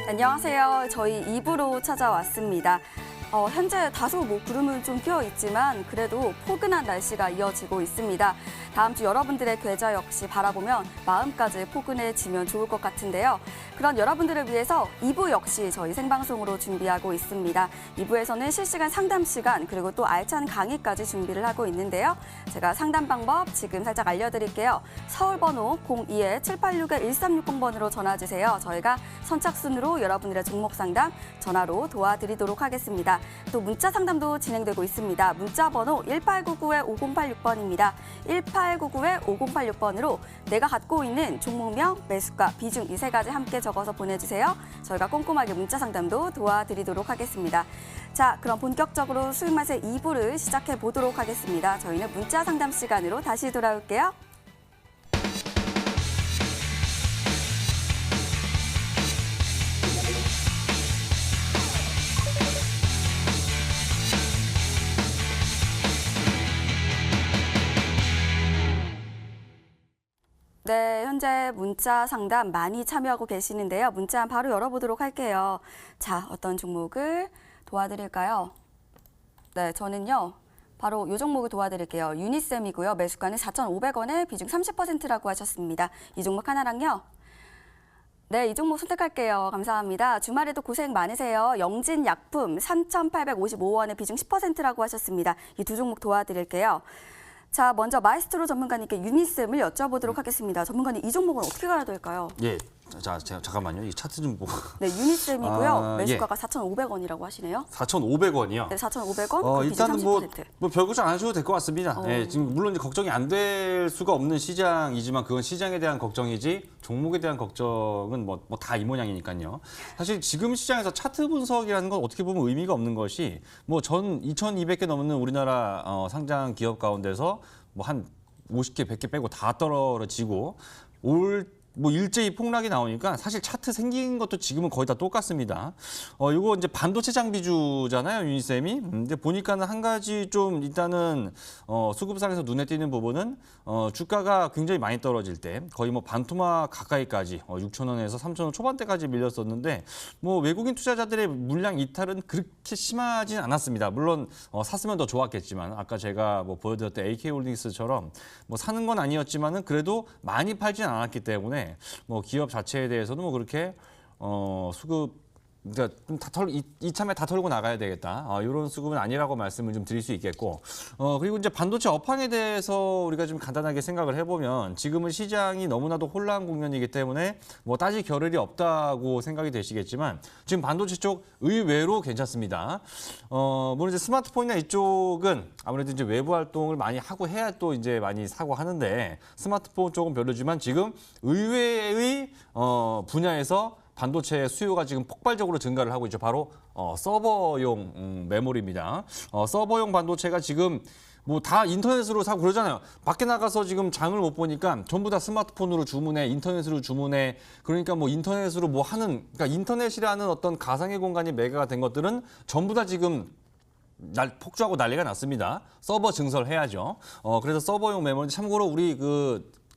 안녕하세요. 저희 2부로 찾아왔습니다. 현재 다소 구름은 좀 끼어 있지만 그래도 포근한 날씨가 이어지고 있습니다. 다음 주 여러분들의 계절 역시 바라보면 마음까지 포근해지면 좋을 것 같은데요. 그런 여러분들을 위해서 2부 역시 저희 생방송으로 준비하고 있습니다. 2부에서는 실시간 상담 시간 그리고 또 알찬 강의까지 준비를 하고 있는데요. 제가 상담 방법 지금 살짝 알려드릴게요. 서울 번호 02-786-1360번으로 전화 주세요. 저희가 선착순으로 여러분들의 종목 상담 전화로 도와드리도록 하겠습니다. 또 문자 상담도 진행되고 있습니다. 문자 번호 1899-5086번입니다. 1899-5086번으로 내가 갖고 있는 종목명, 매수가, 비중 이 세 가지 함께 적어서 보내주세요. 저희가 꼼꼼하게 문자 상담도 도와드리도록 하겠습니다. 자, 그럼 본격적으로 수익 맛의 2부를 시작해 보도록 하겠습니다. 저희는 문자 상담 시간으로 다시 돌아올게요. 네, 현재 문자 상담 많이 참여하고 계시는데요. 문자 바로 열어보도록 할게요. 자, 어떤 종목을 도와드릴까요? 네, 저는요. 바로 이 종목을 도와드릴게요. 유니셈이고요. 매수가는 4,500원에 비중 30%라고 하셨습니다. 이 종목 하나랑요. 네, 이 종목 선택할게요. 감사합니다. 주말에도 고생 많으세요. 영진약품 3,855원에 비중 10%라고 하셨습니다. 이 두 종목 도와드릴게요. 자, 먼저 마에스트로 전문가님께 유니셈을 여쭤보도록 하겠습니다. 전문가님, 이 종목은 어떻게 가야 될까요? 예, 자, 잠깐만요. 이 차트 좀 보고. 네, 유니셈이고요. 매수가가 4,500원이라고 하시네요. 4,500원이요? 네, 4,500원, 일단 뭐 30%. 별 걱정 안 하셔도 될 것 같습니다. 예, 지금 물론 이제 걱정이 안 될 수가 없는 시장이지만 그건 시장에 대한 걱정이지 종목에 대한 걱정은 뭐 다 이 모양이니까요. 사실 지금 시장에서 차트 분석이라는 건 어떻게 보면 의미가 없는 것이 뭐 전 2,200개 넘는 우리나라 상장 기업 가운데서 뭐 한 50개, 100개 빼고 다 떨어지고 뭐 일제히 폭락이 나오니까 사실 차트 생긴 것도 지금은 거의 다 똑같습니다. 이거 이제 반도체 장비주잖아요, 유니셈이. 근데 보니까는 한 가지 좀 일단은 수급상에서 눈에 띄는 부분은 주가가 굉장히 많이 떨어질 때 거의 뭐 반토막 가까이까지 6,000원에서 3,000원 초반대까지 밀렸었는데 뭐 외국인 투자자들의 물량 이탈은 그렇게 심하진 않았습니다. 물론 샀으면 더 좋았겠지만 아까 제가 뭐 보여드렸던 AK홀딩스처럼 뭐 사는 건 아니었지만은 그래도 많이 팔진 않았기 때문에 뭐 기업 자체에 대해서는 뭐 그렇게 수급 그러니까 이참에 다 털고 나가야 되겠다. 이런 수급은 아니라고 말씀을 좀 드릴 수 있겠고 그리고 이제 반도체 업황에 대해서 우리가 좀 간단하게 생각을 해보면 지금은 시장이 너무나도 혼란 국면이기 때문에 뭐 따질 겨를이 없다고 생각이 되시겠지만 지금 반도체 쪽 의외로 괜찮습니다. 물론 이제 스마트폰이나 이쪽은 아무래도 이제 외부 활동을 많이 하고 해야 또 이제 많이 사고 하는데 스마트폰 쪽은 별로지만 지금 의외의 분야에서 반도체 수요가 지금 폭발적으로 증가를 하고 있죠. 바로 서버용 메모리입니다. 서버용 반도체가 지금 뭐 다 인터넷으로 사고 그러잖아요. 밖에 나가서 지금 장을 못 보니까 전부 다 스마트폰으로 주문해, 인터넷으로 주문해. 그러니까 뭐 인터넷으로 뭐 하는, 그러니까 인터넷이라는 어떤 가상의 공간이 매개가 된 것들은 전부 다 지금 폭주하고 난리가 났습니다. 서버 증설해야죠. 그래서 서버용 메모리 참고로 우리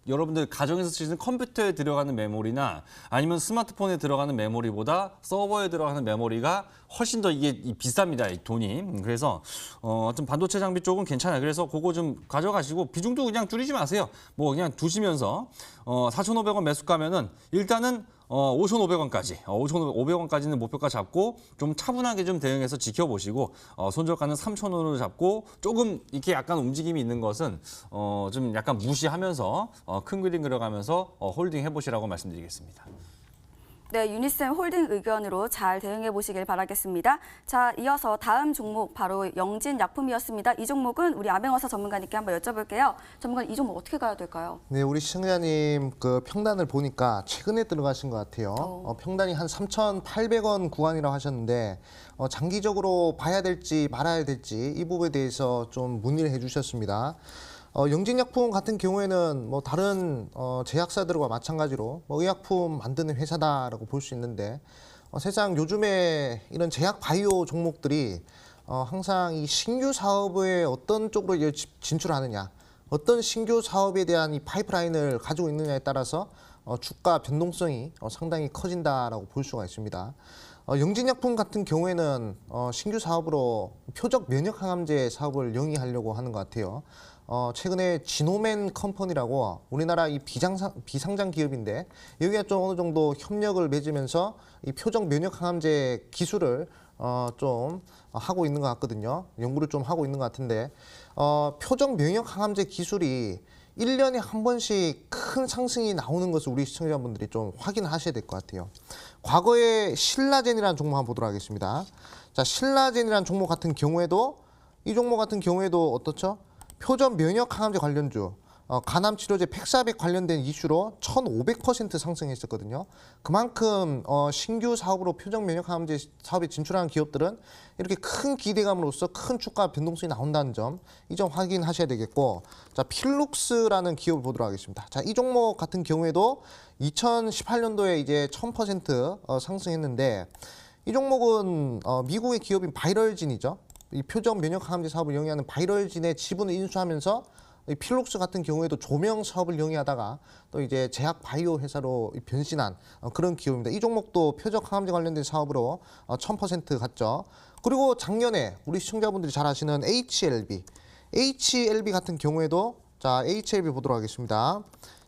여러분들 가정에서 쓰시는 컴퓨터에 들어가는 메모리나 아니면 스마트폰에 들어가는 메모리보다 서버에 들어가는 메모리가 훨씬 더 이게 비쌉니다, 이 돈이. 그래서 어떤 반도체 장비 쪽은 괜찮아요. 그래서 그거 좀 가져가시고 비중도 그냥 줄이지 마세요. 뭐 그냥 두시면서 4,500원 매수가면은 일단은 5,500원까지, 5,500원까지는 목표가 잡고 좀 차분하게 좀 대응해서 지켜보시고 손절가는 3,000원으로 잡고 조금 이렇게 약간 움직임이 있는 것은 좀 약간 무시하면서 큰 그림 그려가면서 홀딩 해보시라고 말씀드리겠습니다. 네, 유니셈 홀딩 의견으로 잘 대응해 보시길 바라겠습니다. 자, 이어서 다음 종목 바로 영진약품이었습니다. 이 종목은 우리 암행어사 전문가님께 한번 여쭤볼게요. 전문가님, 이 종목 어떻게 가야 될까요? 네, 우리 시청자님 그 평단을 보니까 최근에 들어가신 것 같아요. 평단이 한 3,800원 구간이라고 하셨는데 장기적으로 봐야 될지 말아야 될지 이 부분에 대해서 좀 문의를 해주셨습니다. 영진약품 같은 경우에는 뭐 다른 제약사들과 마찬가지로 뭐 의약품 만드는 회사다라고 볼 수 있는데 세상 요즘에 이런 제약 바이오 종목들이 항상 이 신규 사업에 어떤 쪽으로 진출하느냐, 어떤 신규 사업에 대한 이 파이프라인을 가지고 있느냐에 따라서 주가 변동성이 상당히 커진다라고 볼 수가 있습니다. 영진약품 같은 경우에는 신규 사업으로 표적 면역 항암제 사업을 영위하려고 하는 것 같아요. 최근에 지노맨 컴퍼니라고 우리나라 이 비상장 기업인데 여기가 좀 어느 정도 협력을 맺으면서 이 표적 면역 항암제 기술을 좀 하고 있는 것 같거든요. 연구를 좀 하고 있는 것 같은데 표적 면역 항암제 기술이 1년에 한 번씩 큰 상승이 나오는 것을 우리 시청자분들이 좀 확인하셔야 될 것 같아요. 과거에 신라젠이라는 종목 한번 보도록 하겠습니다. 자, 신라젠이라는 종목 같은 경우에도 이 종목 같은 경우에도 어떻죠? 표적 면역 항암제 관련주, 간암 치료제 팩사백 관련된 이슈로 1,500% 상승했었거든요. 그만큼 신규 사업으로 표적 면역 항암제 사업에 진출하는 기업들은 이렇게 큰 기대감으로써 큰 주가 변동성이 나온다는 점, 이 점 확인하셔야 되겠고, 자, 필룩스라는 기업을 보도록 하겠습니다. 자, 이 종목 같은 경우에도 2018년도에 이제 1,000% 상승했는데, 이 종목은 미국의 기업인 바이럴진이죠. 이 표적 면역 항암제 사업을 영위하는 바이럴진의 지분을 인수하면서 이 필룩스 같은 경우에도 조명 사업을 영위하다가 또 이제 제약 바이오 회사로 변신한 그런 기업입니다. 이 종목도 표적 항암제 관련된 사업으로 1,000% 갔죠. 그리고 작년에 우리 시청자분들이 잘 아시는 HLB 같은 경우에도 자, HLB 보도록 하겠습니다.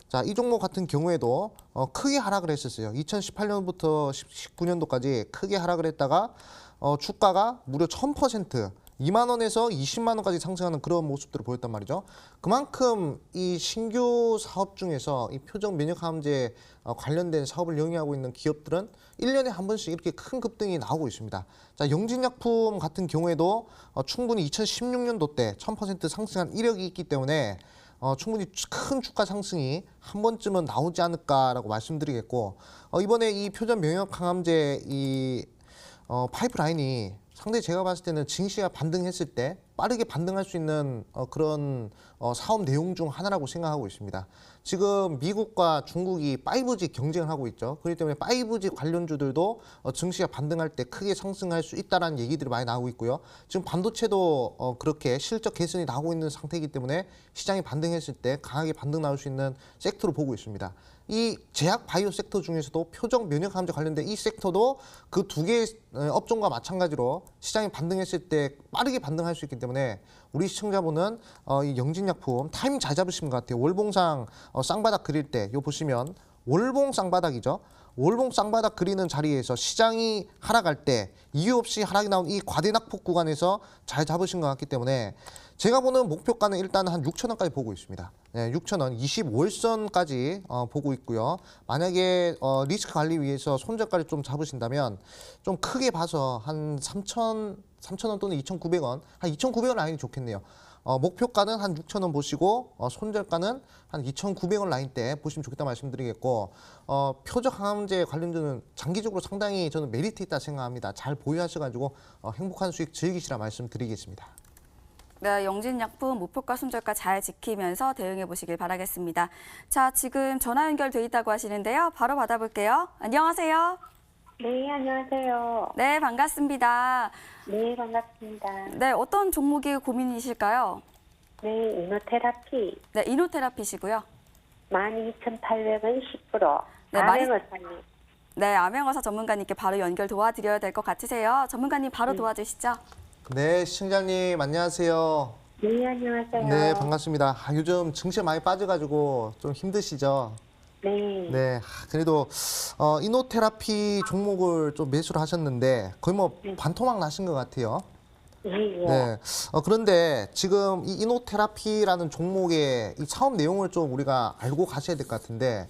자, 이 종목 같은 경우에도 크게 하락을 했었어요. 2018년부터 19년도까지 크게 하락을 했다가 주가가 무려 1,000%, 2만 원에서 20만 원까지 상승하는 그런 모습들을 보였단 말이죠. 그만큼 이 신규 사업 중에서 이 표적 면역 항암제 관련된 사업을 영위하고 있는 기업들은 1년에 한 번씩 이렇게 큰 급등이 나오고 있습니다. 자, 영진약품 같은 경우에도 충분히 2016년도 때 1,000% 상승한 이력이 있기 때문에 충분히 큰 주가 상승이 한 번쯤은 나오지 않을까라고 말씀드리겠고, 이번에 이 표적 면역 항암제 이 파이프라인이 상당히 제가 봤을 때는 증시가 반등했을 때 빠르게 반등할 수 있는 그런 사업 내용 중 하나라고 생각하고 있습니다. 지금 미국과 중국이 5G 경쟁을 하고 있죠. 그렇기 때문에 5G 관련주들도 증시가 반등할 때 크게 상승할 수 있다는 얘기들이 많이 나오고 있고요. 지금 반도체도 그렇게 실적 개선이 나오고 있는 상태이기 때문에 시장이 반등했을 때 강하게 반등 나올 수 있는 섹터로 보고 있습니다. 이 제약 바이오 섹터 중에서도 표적 면역 항암제 관련된 이 섹터도 그 두 개의 업종과 마찬가지로 시장이 반등했을 때 빠르게 반등할 수 있기 때문에 우리 시청자분은 이 영진약품 타이밍 잘 잡으신 것 같아요. 월봉상 쌍바닥 그릴 때 요 보시면 월봉 쌍바닥이죠. 월봉 쌍바닥 그리는 자리에서 시장이 하락할 때 이유 없이 하락이 나온 이 과대낙폭 구간에서 잘 잡으신 것 같기 때문에 제가 보는 목표가는 일단 한 6,000원까지 보고 있습니다. 네, 6,000원, 25일선까지 보고 있고요. 만약에 리스크 관리 위해서 손절가를 좀 잡으신다면 좀 크게 봐서 한 3,000원 또는 2,900원, 한 2,900원 라인이 좋겠네요. 목표가는 한 6,000원 보시고 손절가는 한 2,900원 라인대 보시면 좋겠다 말씀드리겠고, 표적 항암제 관련주는 장기적으로 상당히 저는 메리트 있다 생각합니다. 잘 보유하셔가지고 행복한 수익 즐기시라 말씀드리겠습니다. 네, 영진약품 목표가 손절가 잘 지키면서 대응해 보시길 바라겠습니다. 자, 지금 전화 연결돼 있다고 하시는데요. 바로 받아볼게요. 안녕하세요. 네, 안녕하세요. 네, 반갑습니다. 네, 반갑습니다. 네, 어떤 종목이 고민이실까요? 네, 이노테라피 네, 이노테라피시고요. 12,800원 10%. 네, 아맹어사님. 네, 암행어사 전문가님께 바로 연결 도와드려야 될 것 같으세요. 전문가님 바로 도와주시죠. 네, 시청자님 안녕하세요. 네, 안녕하세요. 네, 반갑습니다. 요즘 증시가 많이 빠져가지고 좀 힘드시죠? 네. 네, 그래도 이노테라피 종목을 좀 매수를 하셨는데 거의 뭐 반토막 나신 것 같아요. 예, 예. 네, 그런데 지금 이 이노테라피라는 종목의 이 사업 내용을 좀 우리가 알고 가셔야 될 것 같은데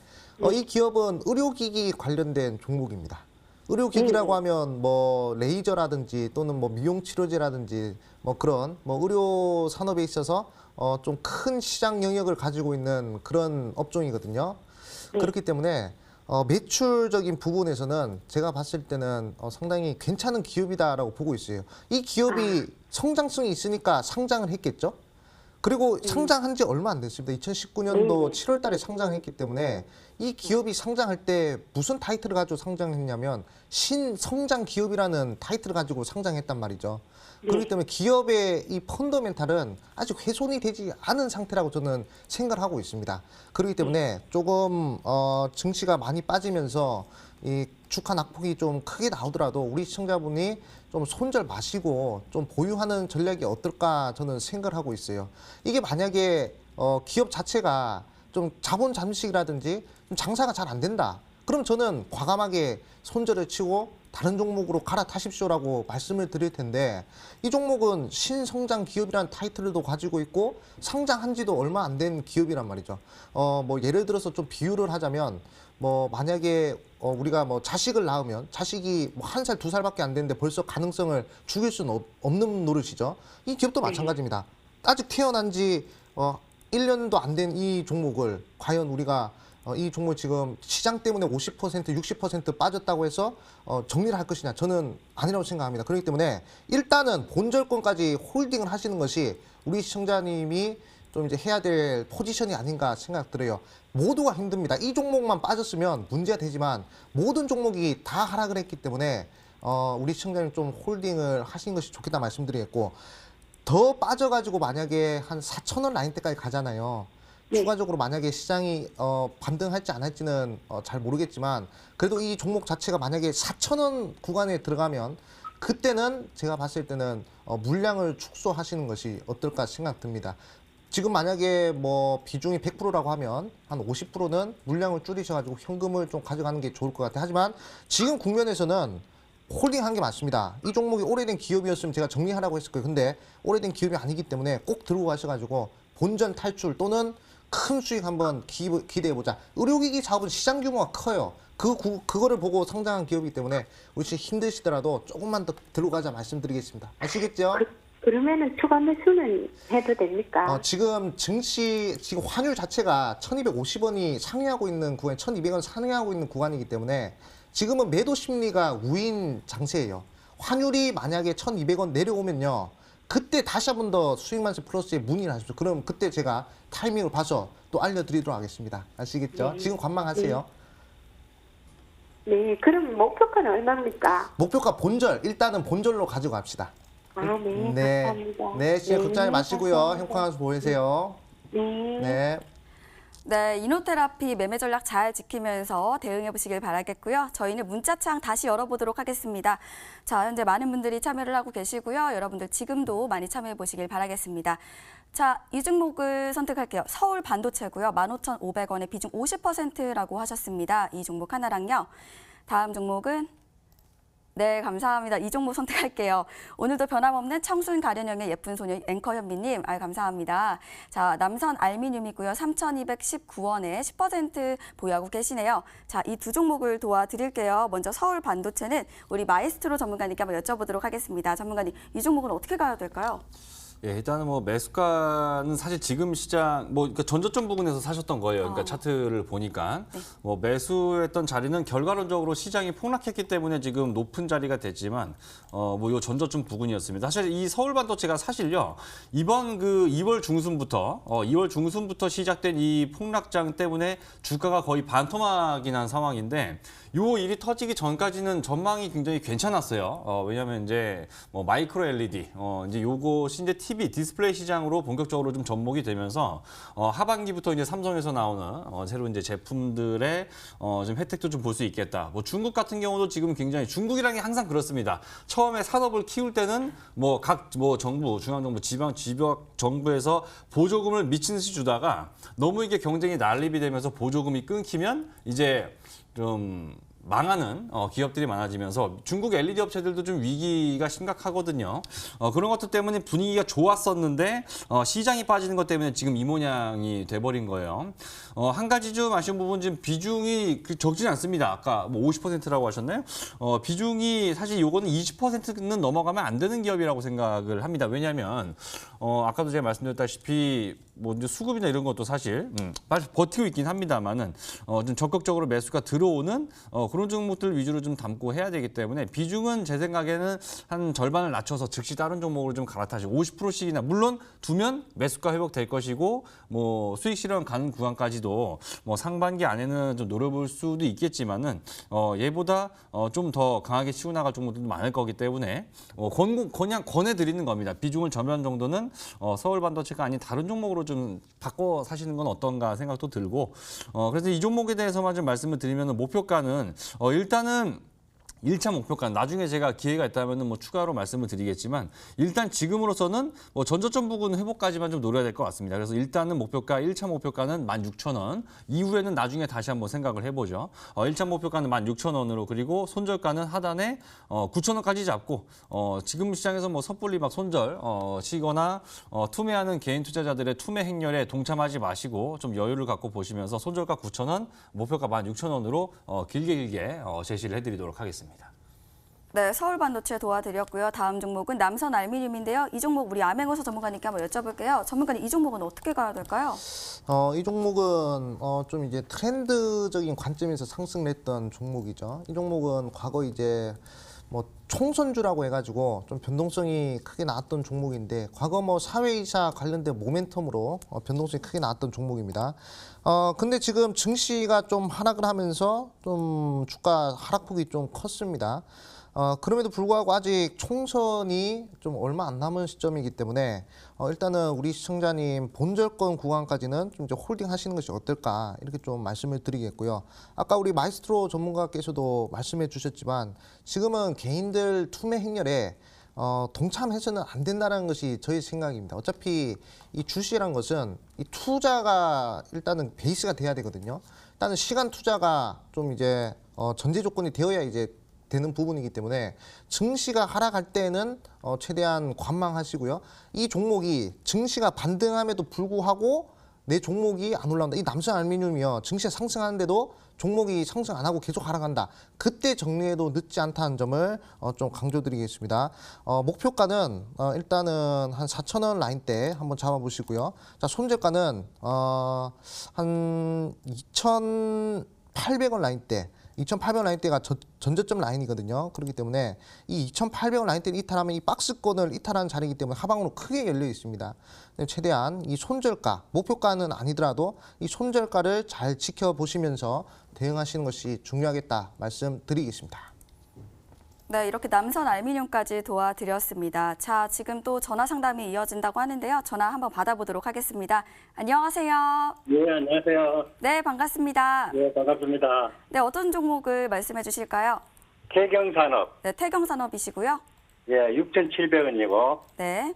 이 기업은 의료기기 관련된 종목입니다. 의료기기라고 하면 뭐 레이저라든지 또는 뭐 미용치료제라든지 뭐 그런 뭐 의료 산업에 있어서 좀 큰 시장 영역을 가지고 있는 그런 업종이거든요. 그렇기 때문에 매출적인 부분에서는 제가 봤을 때는 상당히 괜찮은 기업이다라고 보고 있어요. 이 기업이 성장성이 있으니까 상장을 했겠죠. 그리고 상장한 지 얼마 안 됐습니다. 2019년도 7월 달에 상장했기 때문에 이 기업이 상장할 때 무슨 타이틀을 가지고 상장했냐면 신성장 기업이라는 타이틀을 가지고 상장했단 말이죠. 그렇기 때문에 기업의 이 펀더멘탈은 아직 훼손이 되지 않은 상태라고 저는 생각을 하고 있습니다. 그렇기 때문에 조금 증시가 많이 빠지면서 이 주가 낙폭이 좀 크게 나오더라도 우리 시청자분이 좀 손절 마시고 좀 보유하는 전략이 어떨까 저는 생각을 하고 있어요. 이게 만약에 기업 자체가 좀 자본 잠식이라든지 좀 장사가 잘 안 된다. 그럼 저는 과감하게 손절을 치고 다른 종목으로 갈아타십시오라고 말씀을 드릴 텐데 이 종목은 신성장 기업이라는 타이틀도 가지고 있고 상장한 지도 얼마 안 된 기업이란 말이죠. 뭐 예를 들어서 좀 비유를 하자면 뭐 만약에 우리가 뭐 자식을 낳으면 자식이 뭐 1살, 2살밖에 안 되는데 벌써 가능성을 죽일 수는 없는 노릇이죠. 이 기업도 마찬가지입니다. 아직 태어난 지 1년도 안 된 이 종목을 과연 우리가 이 종목 지금 시장 때문에 50%, 60% 빠졌다고 해서 정리를 할 것이냐? 저는 아니라고 생각합니다. 그렇기 때문에 일단은 본절권까지 홀딩을 하시는 것이 우리 시청자님이 좀 이제 해야 될 포지션이 아닌가 생각 들어요. 모두가 힘듭니다. 이 종목만 빠졌으면 문제가 되지만 모든 종목이 다 하락을 했기 때문에 우리 시청자님 좀 홀딩을 하시는 것이 좋겠다 말씀드리겠고 더 빠져가지고 만약에 한 4,000원 라인대까지 가잖아요. 추가적으로 만약에 시장이 반등할지 안 할지는 잘 모르겠지만 그래도 이 종목 자체가 만약에 4,000원 구간에 들어가면 그때는 제가 봤을 때는 물량을 축소하시는 것이 어떨까 생각 듭니다. 지금 만약에 뭐 비중이 100%라고 하면 한 50%는 물량을 줄이셔가지고 현금을 좀 가져가는 게 좋을 것 같아요. 하지만 지금 국면에서는 홀딩한 게 맞습니다. 이 종목이 오래된 기업이었으면 제가 정리하라고 했을 거예요. 근데 오래된 기업이 아니기 때문에 꼭 들고 가셔가지고 본전 탈출 또는 큰 수익 한번 기대해보자. 의료기기 사업은 시장 규모가 커요. 그거를 보고 상장한 기업이기 때문에 우리 지금 힘드시더라도 조금만 더 들고 가자 말씀드리겠습니다. 아시겠죠? 그러면은 추가 매수는 해도 됩니까? 지금 지금 환율 자체가 1250원이 상회하고 있는 구간, 1200원 상회하고 있는 구간이기 때문에 지금은 매도 심리가 우인 장세예요. 환율이 만약에 1200원 내려오면요. 그때 다시 한 번 더 수익만세 플러스에 문의를 하십시오. 그럼 그때 제가 타이밍을 봐서 또 알려드리도록 하겠습니다. 아시겠죠? 네. 지금 관망하세요. 네, 그럼 목표가는 얼마입니까? 목표가 본절, 일단은 본절로 가지고 갑시다. 네, 감사합니다. 네, 진짜 걱정하지 마시고요. 감사합니다. 행복한 하루 보내세요. 네. 네. 네, 이노테라피 매매 전략 잘 지키면서 대응해 보시길 바라겠고요. 저희는 문자창 다시 열어보도록 하겠습니다. 자, 현재 많은 분들이 참여를 하고 계시고요. 여러분들 지금도 많이 참여해 보시길 바라겠습니다. 자, 이 종목을 선택할게요. 서울 반도체고요. 15,500원에 비중 50%라고 하셨습니다. 이 종목 하나랑요. 다음 종목은 네, 감사합니다. 이 종목 선택할게요. 오늘도 변함없는 청순 가련형의 예쁜 소녀 앵커 현미님, 감사합니다. 자, 남선 알미늄이고요. 3,219원에 10% 보유하고 계시네요. 자, 이 두 종목을 도와드릴게요. 먼저 서울 반도체는 우리 마이스트로 전문가님께 한번 여쭤보도록 하겠습니다. 전문가님, 이 종목은 어떻게 가야 될까요? 예, 일단은 뭐 매수가는 사실 지금 시장 그러니까 전저점 부근에서 사셨던 거예요. 그러니까 차트를 보니까 뭐 매수했던 자리는 결과론적으로 시장이 폭락했기 때문에 지금 높은 자리가 됐지만 뭐 요 전저점 부근이었습니다. 사실 이 서울 반도체가 사실요 이번 2월 중순부터 시작된 이 폭락장 때문에 주가가 거의 반토막이 난 상황인데. 요 일이 터지기 전까지는 전망이 굉장히 괜찮았어요. 왜냐하면 이제 뭐 마이크로 LED, 이제 요것이 이제 TV 디스플레이 시장으로 본격적으로 좀 접목이 되면서 하반기부터 이제 삼성에서 나오는 새로운 이제 제품들의 좀 혜택도 좀 볼 수 있겠다. 뭐 중국 같은 경우도 지금 굉장히 중국이라는 게 항상 그렇습니다. 처음에 산업을 키울 때는 각 정부, 중앙정부, 지방 정부에서 보조금을 미친 듯이 주다가 너무 이게 경쟁이 난립이 되면서 보조금이 끊기면 이제 좀 망하는 기업들이 많아지면서 중국 LED 업체들도 좀 위기가 심각하거든요. 그런 것들 때문에 분위기가 좋았었는데 시장이 빠지는 것 때문에 지금 이 모양이 돼버린 거예요. 한 가지 좀 아쉬운 부분 지금 비중이 적지 않습니다. 아까 뭐 50%라고 하셨나요? 비중이 사실 요거는 20%는 넘어가면 안 되는 기업이라고 생각을 합니다. 왜냐하면 아까도 제가 말씀드렸다시피 뭐 이제 수급이나 이런 것도 사실 버티고 있긴 합니다만은 좀 적극적으로 매수가 들어오는 그런 종목들 위주로 좀 담고 해야 되기 때문에 비중은 제 생각에는 한 절반을 낮춰서 즉시 다른 종목으로 좀 갈아타시고 50%씩이나 물론 두면 매수가 회복될 것이고 뭐 수익 실현 가는 구간까지도 뭐 상반기 안에는 좀 노려볼 수도 있겠지만은 얘보다 좀 더 강하게 치고 나갈 종목들도 많을 거기 때문에 그냥 권해드리는 겁니다. 비중을 절반 정도는 서울 반도체가 아닌 다른 종목으로 좀 바꿔 사시는 건 어떤가 생각도 들고 그래서 이 종목에 대해서만 좀 말씀을 드리면 목표가는 일단은 1차 목표가 나중에 제가 기회가 있다면 뭐 추가로 말씀을 드리겠지만 일단 지금으로서는 뭐 전저점 부근 회복까지만 좀 노려야 될 것 같습니다. 그래서 일단은 목표가 1차 목표가는 16,000원 이후에는 나중에 다시 한번 생각을 해보죠. 1차 목표가는 16,000원으로 그리고 손절가는 하단에 9,000원까지 잡고 지금 시장에서 뭐 섣불리 막 손절 치거나 투매하는 개인 투자자들의 투매 행렬에 동참하지 마시고 좀 여유를 갖고 보시면서 손절가 9,000원 목표가 16,000원으로 길게 제시를 해드리도록 하겠습니다. 네, 서울 반도체 도와드렸고요. 다음 종목은 남선 알미늄인데요. 이 종목 우리 암행어사 전문가님께 한번 여쭤볼게요. 전문가님, 이 종목은 어떻게 가야 될까요? 이 종목은 좀 이제 트렌드적인 관점에서 상승을 했던 종목이죠. 이 종목은 과거 이제 뭐 총선주라고 해가지고 좀 변동성이 크게 나왔던 종목인데 과거 뭐 사회이사 관련된 모멘텀으로 변동성이 크게 나왔던 종목입니다. 근데 지금 증시가 좀 하락을 하면서 좀 주가 하락폭이 좀 컸습니다. 그럼에도 불구하고 아직 총선이 좀 얼마 안 남은 시점이기 때문에 일단은 우리 시청자님 본절권 구간까지는 좀 이제 홀딩 하시는 것이 어떨까 이렇게 좀 말씀을 드리겠고요. 아까 우리 마이스트로 전문가께서도 말씀해 주셨지만 지금은 개인들 투매 행렬에 동참해서는 안 된다는 것이 저희 생각입니다. 어차피 이 주식이란 것은 이 투자가 일단은 베이스가 돼야 되거든요. 일단은 시간 투자가 좀 이제 전제 조건이 되어야 이제 되는 부분이기 때문에 증시가 하락할 때는 최대한 관망하시고요. 이 종목이 증시가 반등함에도 불구하고 내 종목이 안 올라온다. 이 남선 알루미늄이요. 증시가 상승하는데도 종목이 상승 안 하고 계속 하락한다. 그때 정리해도 늦지 않다는 점을 좀 강조드리겠습니다. 목표가는 일단은 한 4,000원 라인대 한번 잡아보시고요. 자, 손절가는 한 2,800원 라인대. 2,800원 라인대가 전저점 라인이거든요. 그렇기 때문에 이 2,800원 라인대를 이탈하면 이 박스권을 이탈하는 자리이기 때문에 하방으로 크게 열려 있습니다. 최대한 이 손절가, 목표가는 아니더라도 이 손절가를 잘 지켜보시면서 대응하시는 것이 중요하겠다 말씀드리겠습니다. 네, 이렇게 남선 알미늄까지 도와드렸습니다. 자, 지금 또 전화 상담이 이어진다고 하는데요. 전화 한번 받아보도록 하겠습니다. 안녕하세요. 네, 안녕하세요. 네, 반갑습니다. 네, 반갑습니다. 네, 어떤 종목을 말씀해 주실까요? 태경산업, 네, 태경산업이시고요. 예, 6,700원이고, 네.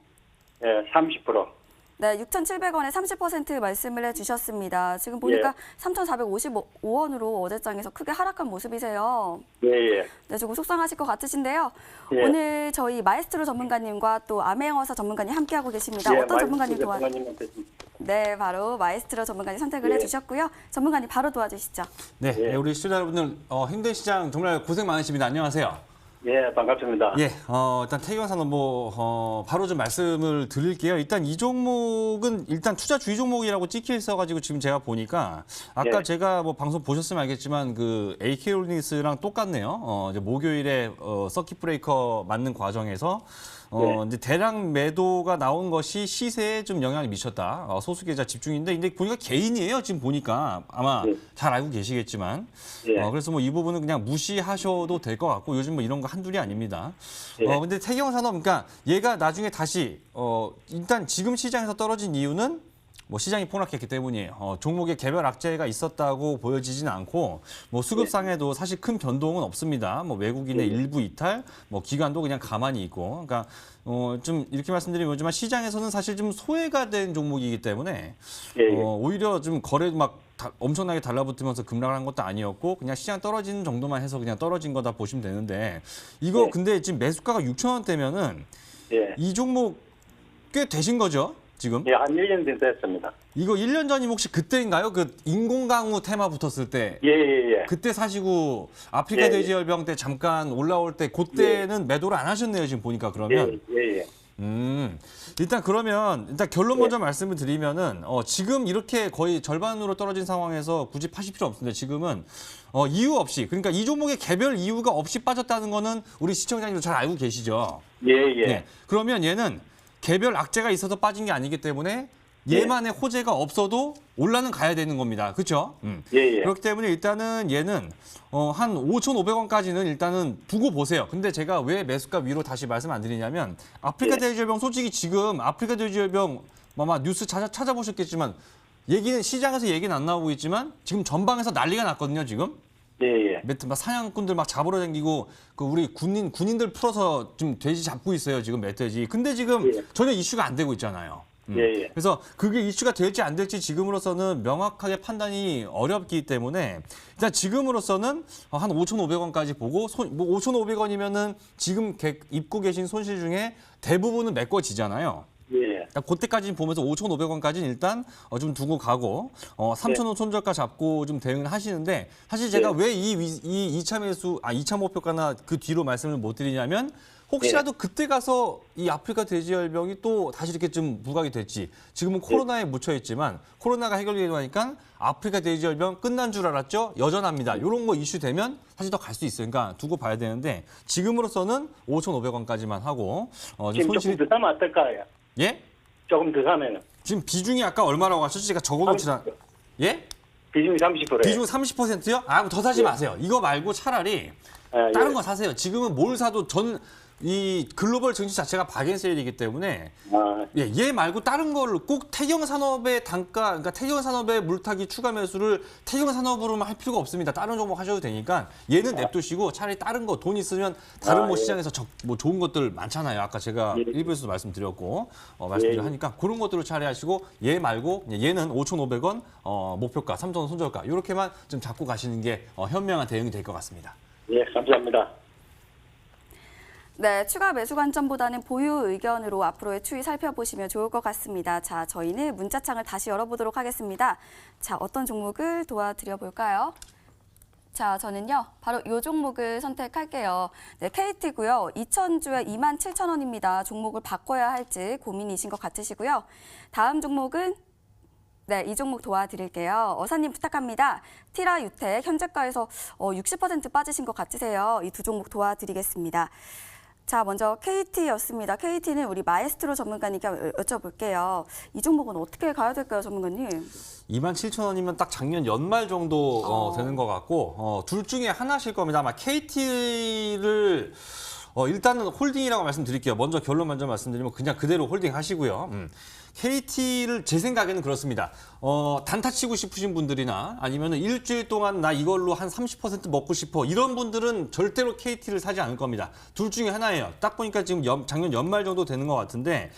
예, 30%. 네, 6,700원에 30% 말씀을 해주셨습니다. 지금 보니까 예. 3,455원으로 어제장에서 크게 하락한 모습이세요. 예, 예. 네, 조금 속상하실 것 같으신데요. 예. 오늘 저희 마에스트로 전문가님과 또 암행어사 전문가님 함께하고 계십니다. 예, 어떤 전문가님 전문가님한테 좀- 네, 바로 마에스트로 전문가님 선택을 예. 해주셨고요. 전문가님 바로 도와주시죠. 네, 예. 우리 시청자 여러분들 힘든 시장 정말 고생 많으십니다. 안녕하세요. 예, 반갑습니다. 예, 일단 태경산업 바로 좀 말씀을 드릴게요. 일단 이 종목은 일단 투자 주의 종목이라고 찍혀 있어가지고 지금 제가 보니까 아까 예. 제가 뭐 방송 보셨으면 알겠지만 그 AK홀딩스랑 똑같네요. 이제 목요일에 서킷 브레이커 맞는 과정에서 예. 이제 대량 매도가 나온 것이 시세에 좀 영향을 미쳤다. 소수 계좌 집중인데, 근데 보니까 개인이에요. 지금 보니까 아마 예. 잘 알고 계시겠지만, 예. 그래서 뭐 이 부분은 그냥 무시하셔도 될 것 같고 요즘 뭐 이런 거 한둘이 아닙니다. 예. 근데 태경산업, 그러니까 얘가 나중에 다시 일단 지금 시장에서 떨어진 이유는 뭐 시장이 폭락했기 때문이에요. 종목의 개별 악재가 있었다고 보여지진 않고 뭐 수급상에도 사실 큰 변동은 없습니다. 뭐 외국인의 일부 이탈, 뭐 기관도 그냥 가만히 있고, 그러니까 좀 이렇게 말씀드리면 뭐지만 시장에서는 사실 좀 소외가 된 종목이기 때문에 예, 예. 오히려 좀 거래 막 엄청나게 달라붙으면서 급락을 한 것도 아니었고 그냥 시장 떨어지는 정도만 해서 그냥 떨어진 거다 보시면 되는데 이거 예. 근데 지금 매수가가 6,000원대면은 예. 이 종목 꽤 되신 거죠? 지금? 예, 한 1년 된 됐습니다. 이거 1년 전이면 혹시 그때인가요? 그 인공강우 테마 붙었을 때 예, 예, 예. 그때 사시고 아프리카 예, 예. 돼지열병 때 잠깐 올라올 때 그때는 매도를 안 하셨네요. 지금 보니까 그러면 예, 예, 예. 일단 그러면 일단 결론 먼저 말씀을 드리면은 지금 이렇게 거의 절반으로 떨어진 상황에서 굳이 파실 필요 없는데 지금은 이유 없이 그러니까 이 종목의 개별 이유가 없이 빠졌다는 거는 우리 시청자님도 잘 알고 계시죠. 예, 예. 네. 그러면 얘는 개별 악재가 있어서 빠진 게 아니기 때문에 얘만의 호재가 없어도 올라는 가야 되는 겁니다. 그렇죠? 예, 예. 그렇기 때문에 일단은 얘는 한 5,500원까지는 일단은 두고 보세요. 근데 제가 왜 매수가 위로 다시 말씀 안 드리냐면 아프리카 예. 돼지열병 솔직히 지금 아프리카 돼지열병 아마 뉴스 찾아보셨겠지만 얘기는 시장에서 얘기는 안 나오고 있지만 지금 전방에서 난리가 났거든요. 지금. 예, 예. 막 사냥꾼들 막 잡으러 다니고 그 우리 군인들 풀어서 좀 돼지 잡고 있어요. 지금 멧돼지. 근데 지금 예. 전혀 이슈가 안 되고 있잖아요. 예, 예. 그래서 그게 이슈가 될지 안 될지 지금으로서는 명확하게 판단이 어렵기 때문에 일단 지금으로서는 한 5,500원까지 보고 5,500원이면은 지금 입고 계신 손실 중에 대부분은 메꿔지잖아요. 예. 그때까지 보면서 5,500원까지는 일단 좀 두고 가고 3,000원 손절가 잡고 좀 대응을 하시는데 사실 제가 왜 이 2차 매수 2차 목표가나 그 뒤로 말씀을 못 드리냐면 혹시라도 그때 가서 이 아프리카 돼지열병이 또 다시 이렇게 좀 부각이 될지 지금은 코로나에 묻혀 있지만 코로나가 해결되고 나니까 아프리카 돼지열병 끝난 줄 알았죠? 여전합니다. 이런 거 이슈 되면 사실 더 갈 수 있어요. 그러니까 두고 봐야 되는데 지금으로서는 5,500원까지만 하고 지금 조금 더 사면 어떨까요? 예? 조금 더 사면은. 지금 비중이 아까 얼마라고 하셨지? 제가 적어놓지나 예? 비중이 30%예요. 비중 30%요? 더 사지 마세요. 이거 말고 차라리 다른 거 사세요. 지금은 뭘 사도 이 글로벌 증시 자체가 박앤세일이기 때문에 얘 말고 다른 거를 꼭 태경산업의 단가, 그러니까 태경산업의 물타기 추가 매수를 태경산업으로만 할 필요가 없습니다. 다른 종목 하셔도 되니까 얘는 냅두시고 차라리 다른 거 돈 있으면 다른 시장에서 뭐 좋은 것들 많잖아요. 아까 제가 일부에서도 말씀드렸고 말씀드려 하니까 그런 것들을 차라리 하시고 얘 말고 얘는 5,500원 목표가, 3,000원 손절가 이렇게만 좀 잡고 가시는 게 현명한 대응이 될 것 같습니다. 예, 감사합니다. 네, 추가 매수 관점보다는 보유 의견으로 앞으로의 추이 살펴보시면 좋을 것 같습니다. 자, 저희는 문자창을 다시 열어보도록 하겠습니다. 자, 어떤 종목을 도와드려 볼까요? 자, 저는요, 바로 이 종목을 선택할게요. 네, KT고요. 2,000주에 27,000원입니다. 종목을 바꿔야 할지 고민이신 것 같으시고요. 다음 종목은 네, 이 종목 도와드릴게요. 어사님 부탁합니다. 티라 유텍 현재가에서 60% 빠지신 것 같으세요. 이 두 종목 도와드리겠습니다. 자, 먼저 KT였습니다. KT는 우리 마에스트로 전문가님께 여쭤볼게요. 이 종목은 어떻게 가야 될까요, 전문가님? 27,000원이면 딱 작년 연말 정도 되는 것 같고 둘 중에 하나실 겁니다. 아마 KT를 일단은 홀딩이라고 말씀드릴게요. 먼저 결론 먼저 말씀드리면 그냥 그대로 홀딩 하시고요. KT를 제 생각에는 그렇습니다. 단타 치고 싶으신 분들이나 아니면 일주일 동안 나 이걸로 한 30% 먹고 싶어 이런 분들은 절대로 KT를 사지 않을 겁니다. 둘 중에 하나예요. 딱 보니까 지금 작년 연말 정도 되는 것 같은데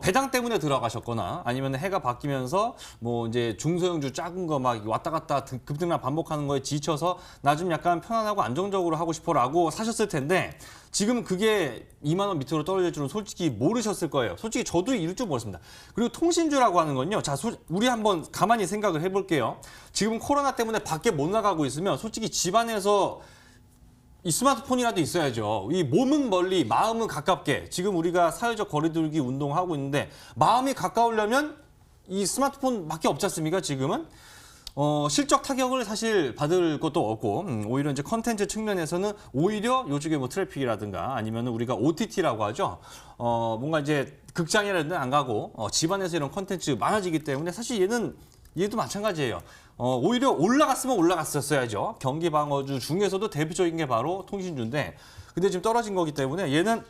배당 때문에 들어가셨거나 아니면 해가 바뀌면서 뭐 이제 중소형주 작은 거 막 왔다 갔다 급등락 반복하는 거에 지쳐서 나 좀 약간 편안하고 안정적으로 하고 싶어라고 사셨을 텐데 지금 그게 2만 원 밑으로 떨어질 줄은 솔직히 모르셨을 거예요. 솔직히 저도 이럴 줄 몰랐습니다. 그리고 통신주라고 하는 건요. 자, 우리 한번 가만히 생각을 해볼게요. 지금 코로나 때문에 밖에 못 나가고 있으면 솔직히 집안에서 이 스마트폰이라도 있어야죠. 이 몸은 멀리, 마음은 가깝게. 지금 우리가 사회적 거리두기 운동하고 있는데 마음이 가까우려면 이 스마트폰밖에 없지 않습니까? 지금은. 실적 타격을 사실 받을 것도 없고 오히려 이제 컨텐츠 측면에서는 오히려 요즘에 뭐 트래픽이라든가 아니면 우리가 OTT라고 하죠. 뭔가 이제 극장이라든가 안 가고 집안에서 이런 컨텐츠 많아지기 때문에 사실 얘도 마찬가지예요. 오히려 올라갔으면 올라갔었어야죠. 경기 방어주 중에서도 대표적인 게 바로 통신주인데 근데 지금 떨어진 거기 때문에 얘는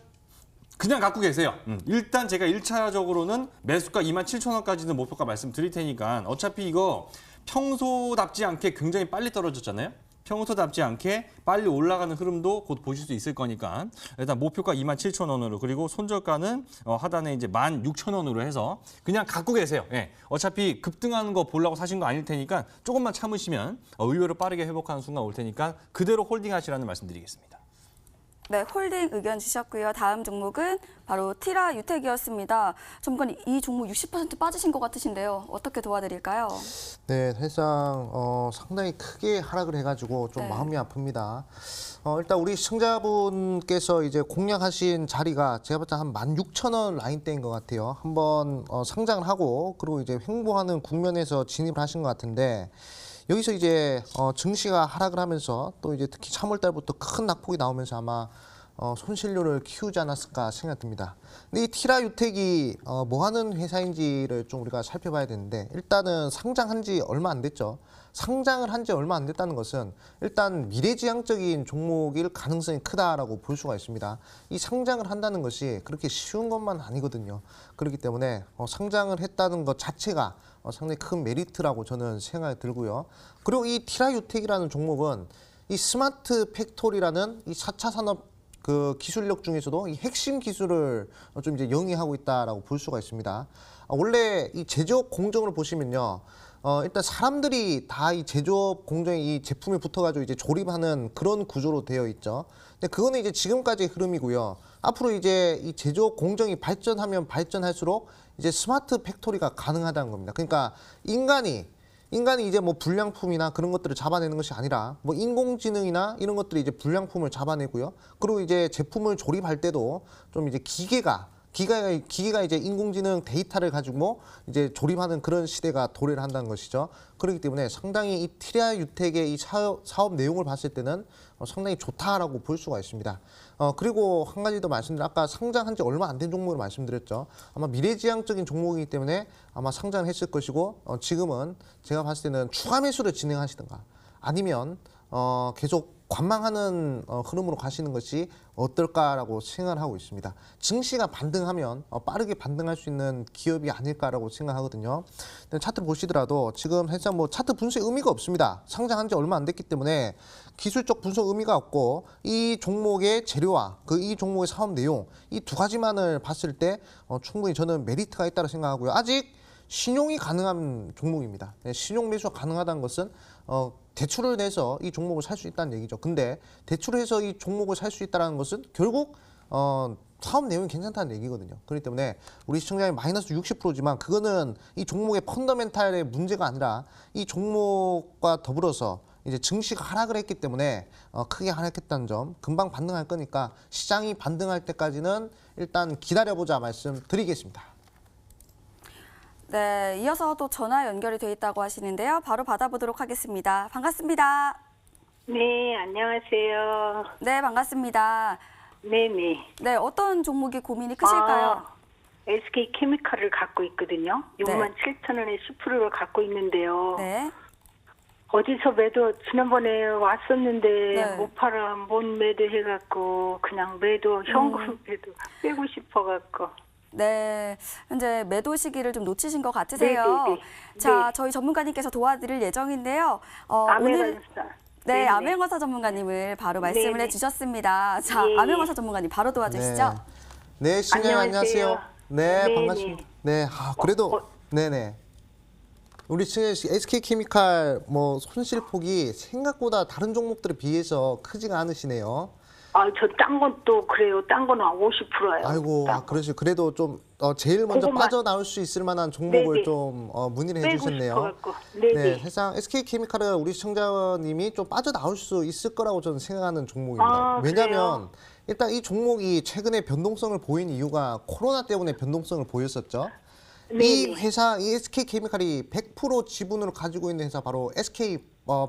그냥 갖고 계세요. 일단 제가 1차적으로는 매수가 27,000원까지는 목표가 말씀드릴 테니까 어차피 이거 평소답지 않게 굉장히 빨리 떨어졌잖아요. 평소답지 않게 빨리 올라가는 흐름도 곧 보실 수 있을 거니까 일단 목표가 27,000원으로 그리고 손절가는 하단에 이제 16,000원으로 해서 그냥 갖고 계세요. 예. 어차피 급등하는 거 보려고 사신 거 아닐 테니까 조금만 참으시면 의외로 빠르게 회복하는 순간 올 테니까 그대로 홀딩하시라는 말씀드리겠습니다. 네, 홀딩 의견 주셨고요. 다음 종목은 바로 티라 유텍이었습니다. 전문가님, 이 종목 60% 빠지신 것 같으신데요. 어떻게 도와드릴까요? 네, 사실상 상당히 크게 하락을 해가지고 좀 네. 마음이 아픕니다. 일단 우리 시청자분께서 이제 공략하신 자리가 제가 봤을 때 한 16,000원 라인대인 것 같아요. 한번 상장을 하고 그리고 이제 횡보하는 국면에서 진입을 하신 것 같은데 여기서 이제 증시가 하락을 하면서 또 이제 특히 3월달부터 큰 낙폭이 나오면서 아마 손실률을 키우지 않았을까 생각됩니다. 근데 이 티라 유텍이 뭐 하는 회사인지를 좀 우리가 살펴봐야 되는데 일단은 상장한 지 얼마 안 됐죠. 상장을 한 지 얼마 안 됐다는 것은 일단 미래지향적인 종목일 가능성이 크다라고 볼 수가 있습니다. 이 상장을 한다는 것이 그렇게 쉬운 것만 아니거든요. 그렇기 때문에 상장을 했다는 것 자체가 상당히 큰 메리트라고 저는 생각이 들고요. 그리고 이 티라유텍이라는 종목은 이 스마트 팩토리라는 이 4차 산업 그 기술력 중에서도 이 핵심 기술을 좀 이제 영위하고 있다라고 볼 수가 있습니다. 원래 이 제조업 공정을 보시면요. 일단 사람들이 다 이 제조업 공정에 이 제품에 붙어가지고 이제 조립하는 그런 구조로 되어 있죠. 근데 그거는 이제 지금까지의 흐름이고요. 앞으로 이제 이 제조업 공정이 발전하면 발전할수록 이제 스마트 팩토리가 가능하다는 겁니다. 그러니까 인간이 이제 뭐 불량품이나 그런 것들을 잡아내는 것이 아니라 뭐 인공지능이나 이런 것들이 이제 불량품을 잡아내고요. 그리고 이제 제품을 조립할 때도 좀 이제 기계가 이제 인공지능 데이터를 가지고 이제 조립하는 그런 시대가 도래를 한다는 것이죠. 그렇기 때문에 상당히 이 티라 유텍의 이 사업 내용을 봤을 때는 상당히 좋다라고 볼 수가 있습니다. 그리고 한 가지 더 말씀드리면 아까 상장한 지 얼마 안 된 종목을 말씀드렸죠. 아마 미래지향적인 종목이기 때문에 아마 상장을 했을 것이고 지금은 제가 봤을 때는 추가 매수를 진행하시든가 아니면 계속 관망하는 흐름으로 가시는 것이 어떨까라고 생각을 하고 있습니다. 증시가 반등하면 빠르게 반등할 수 있는 기업이 아닐까라고 생각하거든요. 근데 차트를 보시더라도 지금 사실상 뭐 차트 분석에 의미가 없습니다. 상장한 지 얼마 안 됐기 때문에 기술적 분석 의미가 없고 이 종목의 재료와 이 종목의 사업 내용 이 두 가지만을 봤을 때 충분히 저는 메리트가 있다고 생각하고요. 아직 신용이 가능한 종목입니다. 신용 매수가 가능하다는 것은 대출을 내서 이 종목을 살 수 있다는 얘기죠. 근데 대출을 해서 이 종목을 살 수 있다는 것은 결국 사업 내용이 괜찮다는 얘기거든요. 그렇기 때문에 우리 시청자님 마이너스 60%지만 그거는 이 종목의 펀더멘탈의 문제가 아니라 이 종목과 더불어서 이제 증시가 하락을 했기 때문에 크게 하락했다는 점, 금방 반등할 거니까 시장이 반등할 때까지는 일단 기다려보자 말씀드리겠습니다. 네, 이어서 또 전화 연결이 돼 있다고 하시는데요. 바로 받아보도록 하겠습니다. 반갑습니다. 네, 안녕하세요. 네, 반갑습니다. 네네. 네, 어떤 종목이 고민이 크실까요? SK 케미칼을 갖고 있거든요. 67,000원에 10%를 갖고 있는데요. 네. 어디서 매도 지난번에 왔었는데 네. 못 팔아 못 매도해갖고 그냥 매도 현금 매도 빼고 싶어갖고. 네, 현재 매도 시기를 좀 놓치신 것 같으세요. 네. 자, 네. 저희 전문가님께서 도와드릴 예정인데요. 오늘 아메리카. 네, 암행어사 전문가님을 바로 말씀을 네네. 해주셨습니다. 자, 예, 예. 암행어사 전문가님 바로 도와주시죠. 네, 시청자님 안녕하세요. 안녕하세요. 네, 네, 반갑습니다. 네, 그래도 네네. 우리 SK케미칼 뭐 손실폭이 생각보다 다른 종목들에 비해서 크지가 않으시네요. 저 딴 건 또 그래요. 딴 거는 50%예요. 아이고, 그러시 그래도 좀 제일 먼저 그것만. 빠져나올 수 있을 만한 종목을 네네. 좀 문의를 빼고 해주셨네요. 싶어갖고. 네네. 네, 사실상 SK케미칼은 우리 시청자님이 좀 빠져나올 수 있을 거라고 저는 생각하는 종목입니다. 왜냐하면 일단 이 종목이 최근에 변동성을 보인 이유가 코로나 때문에 변동성을 보였었죠. 이 회사, 이 SK케미칼이 100% 지분을 가지고 있는 회사 바로 SK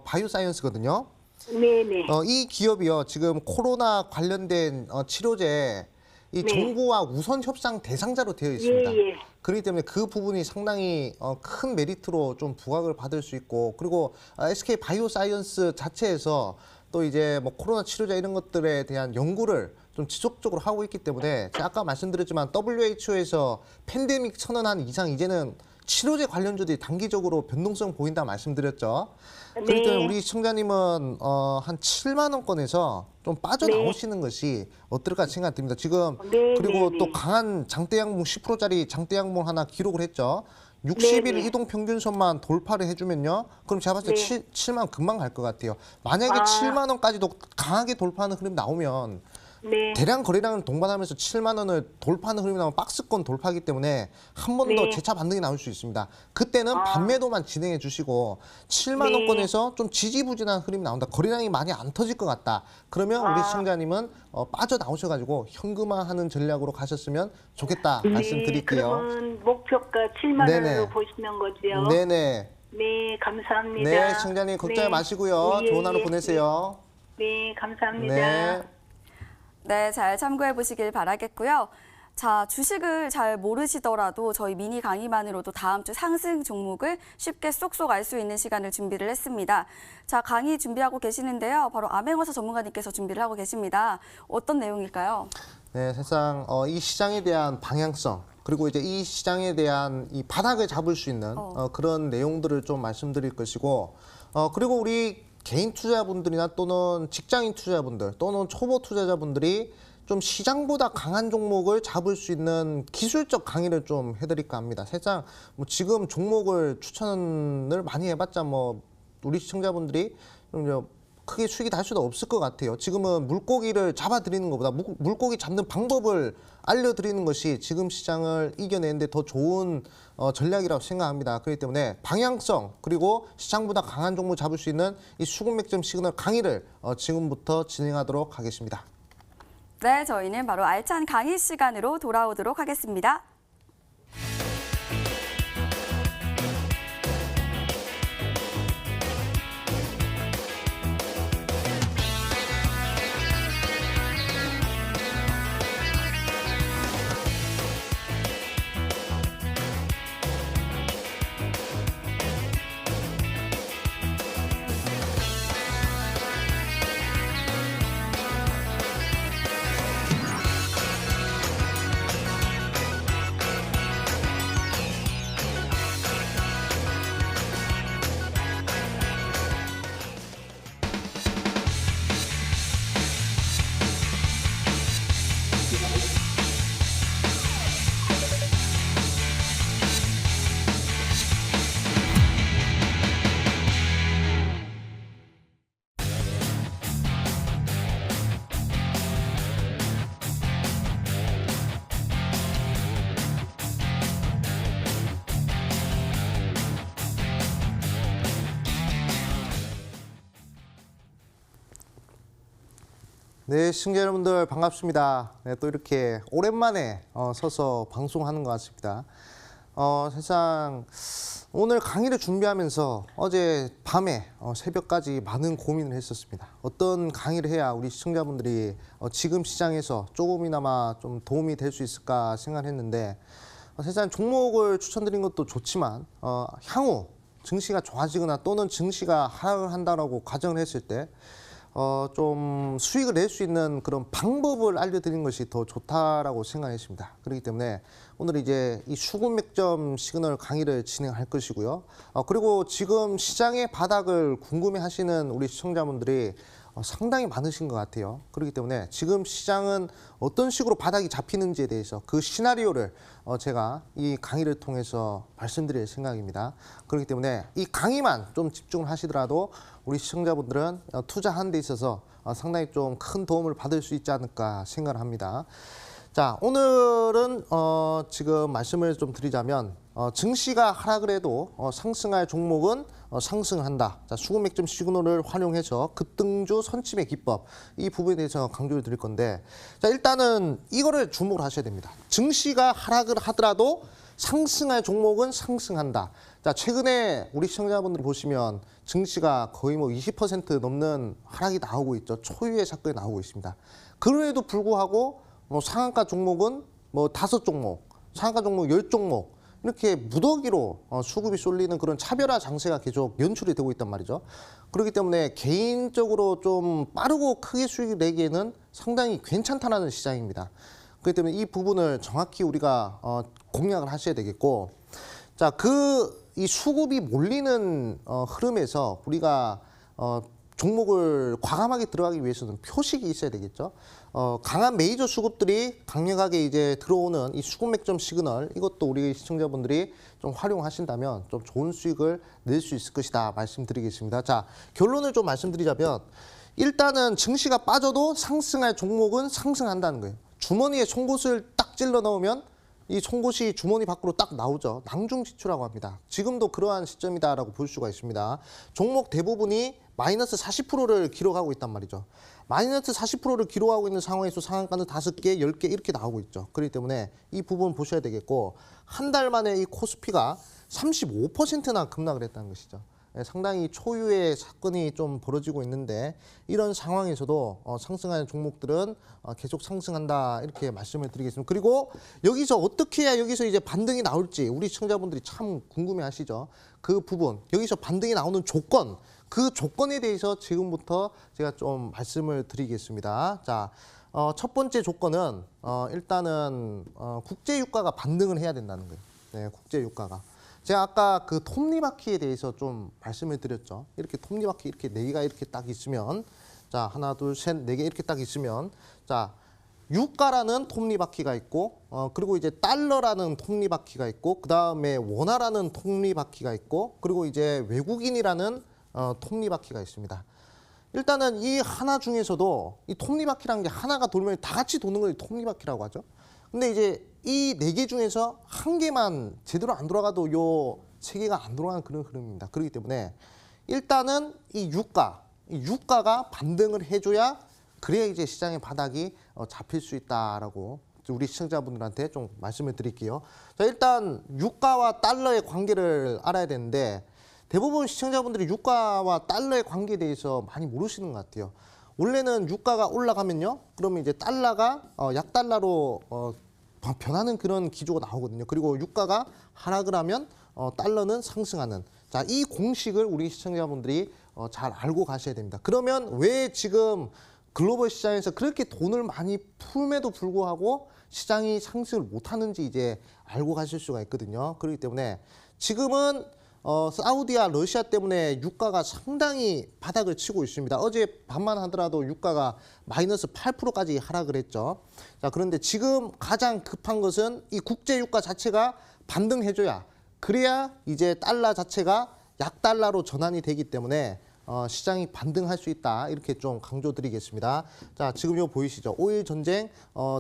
바이오사이언스거든요. 네네. 이 기업이요 지금 코로나 관련된 치료제 이 정부와 우선 협상 대상자로 되어 있습니다. 예. 그렇기 때문에 그 부분이 상당히 큰 메리트로 좀 부각을 받을 수 있고 그리고 SK 바이오사이언스 자체에서 또 이제 뭐 코로나 치료제 이런 것들에 대한 연구를 좀 지속적으로 하고 있기 때문에 제가 아까 말씀드렸지만 WHO에서 팬데믹 선언한 이상 이제는 치료제 관련주들이 단기적으로 변동성 보인다 말씀드렸죠. 그렇기 때문에 우리 시청자님은 한 7만 원권에서 좀 빠져나오시는 것이 어떨까 생각됩니다. 지금 그리고 또 강한 장대양봉 10%짜리 장대양봉 하나 기록을 했죠. 60일 이동 평균선만 돌파를 해주면요. 그럼 제가 봤을 때 7만 원 금방 갈 것 같아요. 만약에 7만 원까지도 강하게 돌파하는 흐름 나오면 네. 대량 거래량을 동반하면서 7만 원을 돌파하는 흐름이 나오면 박스권 돌파하기 때문에 한 번 더 네. 재차 반등이 나올 수 있습니다. 그때는 반매도만 진행해 주시고 7만 네. 원권에서 좀 지지부진한 흐름이 나온다. 거래량이 많이 안 터질 것 같다. 그러면 우리 시청자님은 빠져나오셔가지고 현금화하는 전략으로 가셨으면 좋겠다 말씀드릴게요. 그러면 목표가 7만 네네. 원으로 보시는 거지요? 네네. 네, 감사합니다. 네, 시청자님 걱정하지 마시고요. 예, 좋은 하루 예. 보내세요. 네, 감사합니다. 네. 네, 잘 참고해 보시길 바라겠고요. 자, 주식을 잘 모르시더라도 저희 미니 강의만으로도 다음 주 상승 종목을 쉽게 쏙쏙 알 수 있는 시간을 준비를 했습니다. 자, 강의 준비하고 계시는데요. 바로 암행어사 전문가님께서 준비를 하고 계십니다. 어떤 내용일까요? 네, 사실상 이 시장에 대한 방향성 그리고 이제 이 시장에 대한 이 바닥을 잡을 수 있는 그런 내용들을 좀 말씀드릴 것이고 그리고 우리 개인 투자자분들이나 또는 직장인 투자자분들 또는 초보 투자자분들이 좀 시장보다 강한 종목을 잡을 수 있는 기술적 강의를 좀 해드릴까 합니다. 사실상 뭐 지금 종목을 추천을 많이 해봤자 뭐 우리 시청자분들이 좀 이제 크게 수익이 날 수도 없을 것 같아요. 지금은 물고기를 잡아드리는 것보다 물고기 잡는 방법을 알려드리는 것이 지금 시장을 이겨내는데 더 좋은 전략이라고 생각합니다. 그렇기 때문에 방향성 그리고 시장보다 강한 종목 잡을 수 있는 이 수급 맥점 시그널 강의를 지금부터 진행하도록 하겠습니다. 네, 저희는 바로 알찬 강의 시간으로 돌아오도록 하겠습니다. 네, 시청자 여러분들 반갑습니다. 네, 또 이렇게 오랜만에 서서 방송하는 것 같습니다. 사실상 오늘 강의를 준비하면서 어제 밤에 새벽까지 많은 고민을 했었습니다. 어떤 강의를 해야 우리 시청자분들이 지금 시장에서 조금이나마 좀 도움이 될 수 있을까 생각했는데 사실상 종목을 추천드린 것도 좋지만 향후 증시가 좋아지거나 또는 증시가 하락을 한다라고 가정을 했을 때 좀 수익을 낼 수 있는 그런 방법을 알려드리는 것이 더 좋다라고 생각했습니다. 그렇기 때문에 오늘 이제 이 수급 맥점 시그널 강의를 진행할 것이고요. 그리고 지금 시장의 바닥을 궁금해하시는 우리 시청자분들이 상당히 많으신 것 같아요. 그렇기 때문에 지금 시장은 어떤 식으로 바닥이 잡히는지에 대해서 그 시나리오를 제가 이 강의를 통해서 말씀드릴 생각입니다. 그렇기 때문에 이 강의만 좀 집중을 하시더라도 우리 시청자분들은 투자하는 데 있어서 상당히 좀 큰 도움을 받을 수 있지 않을까 생각을 합니다. 자, 오늘은 지금 말씀을 좀 드리자면 증시가 하락을 해도 상승할 종목은 상승을 한다. 자, 수급 맥점 시그널을 활용해서 급등주 선침의 기법 이 부분에 대해서 강조를 드릴 건데 자, 일단은 이거를 주목을 하셔야 됩니다. 증시가 하락을 하더라도 상승할 종목은 상승한다. 자, 최근에 우리 시청자분들이 보시면 증시가 거의 뭐 20% 넘는 하락이 나오고 있죠. 초유의 사건이 나오고 있습니다. 그럼에도 불구하고 상한가 종목은 뭐 5종목, 상한가 종목 10종목 이렇게 무더기로 수급이 쏠리는 그런 차별화 장세가 계속 연출이 되고 있단 말이죠. 그렇기 때문에 개인적으로 좀 빠르고 크게 수익을 내기에는 상당히 괜찮다는 시장입니다. 그렇기 때문에 이 부분을 정확히 우리가 공략을 하셔야 되겠고 자, 이 수급이 몰리는 흐름에서 우리가 종목을 과감하게 들어가기 위해서는 표식이 있어야 되겠죠. 강한 메이저 수급들이 강력하게 이제 들어오는 이 수급 맥점 시그널 이것도 우리 시청자분들이 좀 활용하신다면 좀 좋은 수익을 낼 수 있을 것이다 말씀드리겠습니다. 자, 결론을 좀 말씀드리자면 일단은 증시가 빠져도 상승할 종목은 상승한다는 거예요. 주머니에 송곳을 딱 찔러 넣으면 이 송곳이 주머니 밖으로 딱 나오죠. 낭중지추라고 합니다. 지금도 그러한 시점이다라고 볼 수가 있습니다. 종목 대부분이 마이너스 40%를 기록하고 있단 말이죠. 마이너스 40%를 기록하고 있는 상황에서 상한가는 5개, 10개 이렇게 나오고 있죠. 그렇기 때문에 이 부분 보셔야 되겠고 한 달 만에 이 코스피가 35%나 급락을 했다는 것이죠. 상당히 초유의 사건이 좀 벌어지고 있는데 이런 상황에서도 상승하는 종목들은 계속 상승한다 이렇게 말씀을 드리겠습니다. 그리고 여기서 어떻게 해야 여기서 이제 반등이 나올지 우리 시청자분들이 참 궁금해하시죠. 그 부분 여기서 반등이 나오는 조건 그 조건에 대해서 지금부터 제가 좀 말씀을 드리겠습니다. 자, 첫 번째 조건은 일단은 국제유가가 반등을 해야 된다는 거예요. 네, 국제유가가. 제가 아까 그 톱니바퀴에 대해서 좀 말씀을 드렸죠. 이렇게 톱니바퀴 이렇게 4개가 이렇게 딱 있으면 자 하나 둘 셋 4개 이렇게 딱 있으면 자 유가라는 톱니바퀴가 있고 그리고 이제 달러라는 톱니바퀴가 있고 그 다음에 원화라는 톱니바퀴가 있고 그리고 이제 외국인이라는 톱니바퀴가 있습니다. 일단은 이 하나 중에서도 이 톱니바퀴라는 게 하나가 돌면 다 같이 도는 걸 톱니바퀴라고 하죠. 근데 이제 이 4개 중에서 한 개만 제대로 안 돌아가도 요 3개가 안 돌아가는 그런 흐름입니다. 그렇기 때문에 일단은 이 유가가 반등을 해줘야 그래야 이제 시장의 바닥이 잡힐 수 있다라고 우리 시청자분들한테 좀 말씀을 드릴게요. 자, 일단 유가와 달러의 관계를 알아야 되는데 대부분 시청자분들이 유가와 달러의 관계에 대해서 많이 모르시는 것 같아요. 원래는 유가가 올라가면요, 그러면 이제 달러가 약달러로 변하는 그런 기조가 나오거든요. 그리고 유가가 하락을 하면 달러는 상승하는. 자, 이 공식을 우리 시청자분들이 잘 알고 가셔야 됩니다. 그러면 왜 지금 글로벌 시장에서 그렇게 돈을 많이 풀면도 불구하고 시장이 상승을 못하는지 이제 알고 가실 수가 있거든요. 그렇기 때문에 지금은 사우디와 러시아 때문에 유가가 상당히 바닥을 치고 있습니다. 어제 밤만 하더라도 유가가 마이너스 8%까지 하락을 했죠. 자, 그런데 지금 가장 급한 것은 이 국제 유가 자체가 반등해줘야 그래야 이제 달러 자체가 약달러로 전환이 되기 때문에 시장이 반등할 수 있다 이렇게 좀 강조드리겠습니다. 자, 지금 이거 보이시죠? 오일 전쟁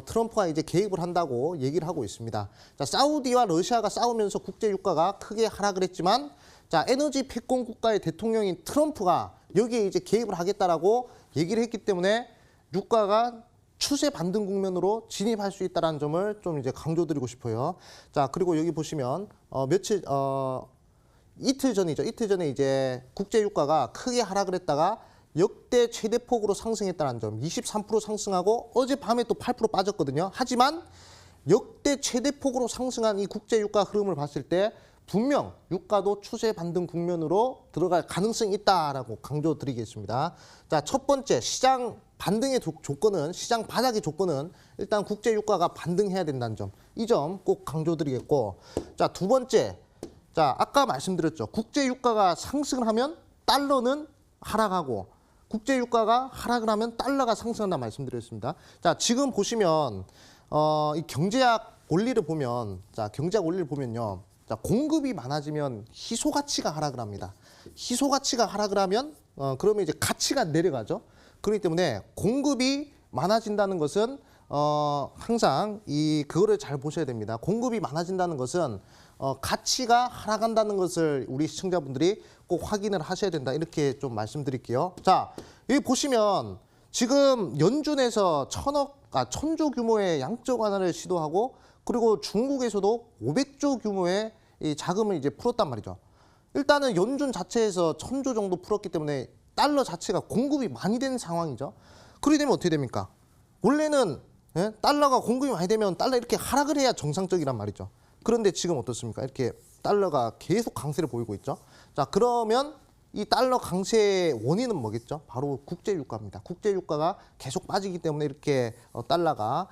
트럼프가 이제 개입을 한다고 얘기를 하고 있습니다. 자, 사우디와 러시아가 싸우면서 국제 유가가 크게 하락을 했지만 자, 에너지 패권 국가의 대통령인 트럼프가 여기에 이제 개입을 하겠다라고 얘기를 했기 때문에 유가가 추세 반등 국면으로 진입할 수 있다는 점을 좀 이제 강조드리고 싶어요. 자, 그리고 여기 보시면 이틀 전에 이제 국제 유가가 크게 하락을 했다가 역대 최대폭으로 상승했다는 점, 23% 상승하고 어젯밤에 또 8% 빠졌거든요. 하지만 역대 최대폭으로 상승한 이 국제 유가 흐름을 봤을 때 분명 유가도 추세 반등 국면으로 들어갈 가능성이 있다라고 강조드리겠습니다. 자, 첫 번째 시장 반등의 조건은 시장 바닥의 조건은 일단 국제 유가가 반등해야 된다는 점, 이 점 꼭 강조드리겠고, 자, 두 번째. 자, 아까 말씀드렸죠. 국제 유가가 상승을 하면 달러는 하락하고 국제 유가가 하락을 하면 달러가 상승한다 말씀드렸습니다. 자, 지금 보시면 이 경제학 원리를 보면 요 자, 공급이 많아지면 희소 가치가 하락을 합니다. 희소 가치가 하락을 하면 그러면 이제 가치가 내려가죠. 그렇기 때문에 공급이 많아진다는 것은 항상 그거를 잘 보셔야 됩니다. 공급이 많아진다는 것은 가치가 하락한다는 것을 우리 시청자분들이 꼭 확인을 하셔야 된다. 이렇게 좀 말씀드릴게요. 자, 여기 보시면 지금 연준에서 1000조 규모의 양적 완화를 시도하고 그리고 중국에서도 500조 규모의 이 자금을 이제 풀었단 말이죠. 일단은 연준 자체에서 1000조 정도 풀었기 때문에 달러 자체가 공급이 많이 되는 상황이죠. 그렇게 되면 어떻게 됩니까? 원래는 달러가 공급이 많이 되면 달러 이렇게 하락을 해야 정상적이란 말이죠. 그런데 지금 어떻습니까? 이렇게 달러가 계속 강세를 보이고 있죠. 자, 그러면 이 달러 강세의 원인은 뭐겠죠? 바로 국제 유가입니다. 국제 유가가 계속 빠지기 때문에 이렇게 달러가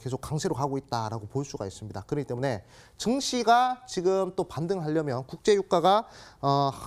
계속 강세로 가고 있다라고 볼 수가 있습니다. 그렇기 때문에 증시가 지금 또 반등하려면 국제 유가가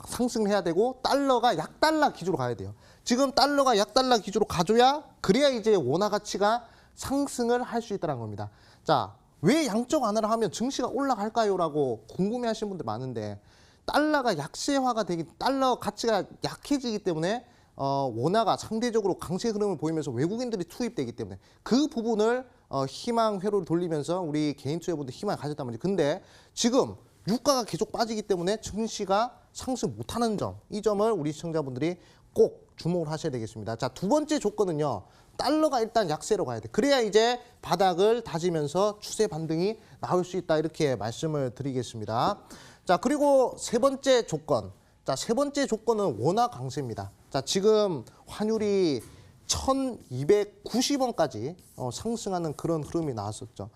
상승해야 되고 달러가 약달러 기조로 가야 돼요. 지금 달러가 약달러 기조로 가줘야 그래야 이제 원화 가치가 상승을 할 수 있다는 겁니다. 자, 왜 양적 완화를 하면 증시가 올라갈까요? 라고 궁금해하시는 분들 많은데 달러가 약세화가 달러 가치가 약해지기 때문에 원화가 상대적으로 강세 흐름을 보이면서 외국인들이 투입되기 때문에 그 부분을 희망 회로를 돌리면서 우리 개인 투자분들 희망을 가졌단 말이죠. 근데 지금 유가가 계속 빠지기 때문에 증시가 상승 못하는 점, 이 점을 우리 시청자분들이 꼭 주목을 하셔야 되겠습니다. 자, 두 번째 조건은요. 달러가 일단 약세로 가야 돼. 그래야 이제 바닥을 다지면서 추세 반등이 나올 수 있다, 이렇게 말씀을 드리겠습니다. 자, 그리고 세 번째 조건. 자, 세 번째 조건은 원화 강세입니다. 자, 지금 환율이 1,290원까지 상승하는 그런 흐름이 나왔었죠.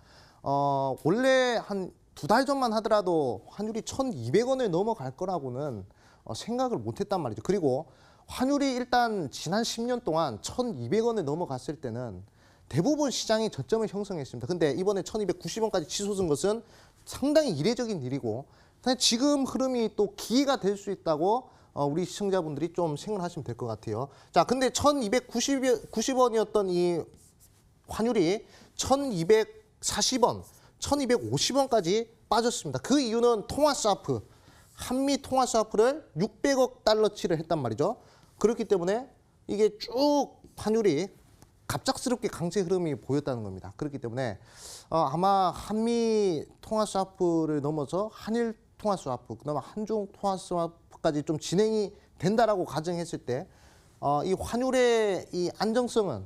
원래 한 두 달 전만 하더라도 환율이 1,200원을 넘어갈 거라고는 생각을 못했단 말이죠. 그리고 환율이 일단 지난 10년 동안 1,200원을 넘어갔을 때는 대부분 시장이 저점을 형성했습니다. 근데 이번에 1,290원까지 치솟은 것은 상당히 이례적인 일이고, 지금 흐름이 또 기회가 될 수 있다고 우리 시청자분들이 좀 생각을 하시면 될 것 같아요. 자, 근데 1,290원이었던 이 환율이 1,240원, 1,250원까지 빠졌습니다. 그 이유는 통화스와프, 한미 통화스와프를 600억 달러치를 했단 말이죠. 그렇기 때문에 이게 쭉 환율이 갑작스럽게 강세 흐름이 보였다는 겁니다. 그렇기 때문에 아마 한미 통화스와프를 넘어서 한일 통화스와프, 그다음에 한중 통화스와프까지 좀 진행이 된다라고 가정했을 때 이 환율의 안정성은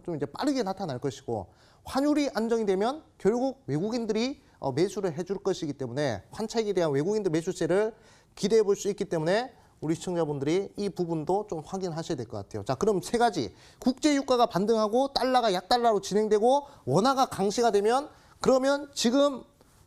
좀 이제 빠르게 나타날 것이고, 환율이 안정이 되면 결국 외국인들이 매수를 해줄 것이기 때문에 환차익에 대한 외국인들 매수세를 기대해 볼 수 있기 때문에 우리 시청자분들이 이 부분도 좀 확인하셔야 될 것 같아요. 자, 그럼 세 가지. 국제 유가가 반등하고 달러가 약달러로 진행되고 원화가 강세가 되면, 그러면 지금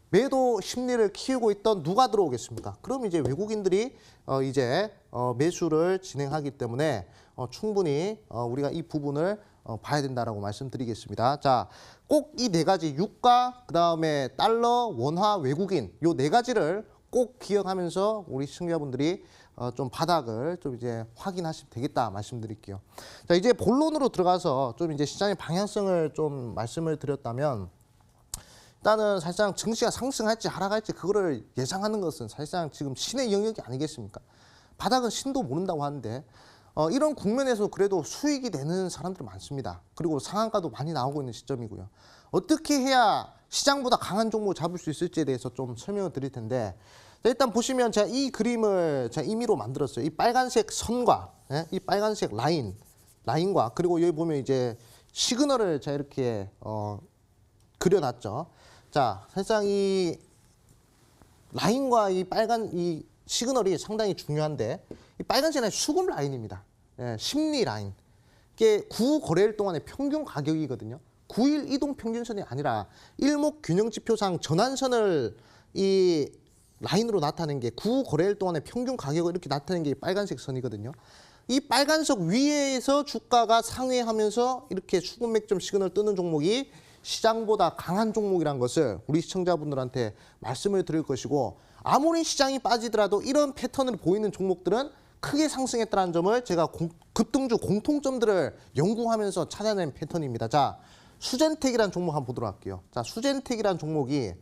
매도 심리를 키우고 있던 누가 들어오겠습니까? 그럼 이제 외국인들이 이제 매수를 진행하기 때문에 충분히 우리가 이 부분을 봐야 된다라고 말씀드리겠습니다. 자, 꼭 이 네 가지, 유가, 그다음에 달러, 원화, 외국인, 요 네 가지를 꼭 기억하면서 우리 시청자분들이 좀 바닥을 좀 이제 확인하시면 되겠다 말씀드릴게요. 자, 이제 본론으로 들어가서 좀 이제 시장의 방향성을 좀 말씀을 드렸다면, 일단은 사실상 증시가 상승할지 하락할지 그거를 예상하는 것은 사실상 지금 신의 영역이 아니겠습니까? 바닥은 신도 모른다고 하는데 이런 국면에서 그래도 수익이 되는 사람들 많습니다. 그리고 상한가도 많이 나오고 있는 시점이고요. 어떻게 해야 시장보다 강한 종목을 잡을 수 있을지에 대해서 좀 설명을 드릴 텐데, 일단 보시면 제가 이 그림을 제가 임의로 만들었어요. 이 빨간색 선과 이 빨간색 라인과, 그리고 여기 보면 이제 시그널을 제가 이렇게 그려놨죠. 자, 사실상 이 라인과 이 빨간 이 시그널이 상당히 중요한데, 이 빨간색은 수급 라인입니다. 심리 라인. 이게 9거래일 동안의 평균 가격이거든요. 9일 이동 평균선이 아니라 일목균형지표상 전환선을 이 라인으로 나타낸 게 9거래일 동안의 평균 가격을 이렇게 나타낸 게 빨간색 선이거든요. 이 빨간색 위에서 주가가 상회하면서 이렇게 수급 맥점 시그널 뜨는 종목이 시장보다 강한 종목이란 것을 우리 시청자분들한테 말씀을 드릴 것이고, 아무리 시장이 빠지더라도 이런 패턴을 보이는 종목들은 크게 상승했다는 점을 제가 급등주 공통점들을 연구하면서 찾아낸 패턴입니다. 자, 수젠텍이라는 종목 한번 보도록 할게요. 자, 수젠텍이라는 종목이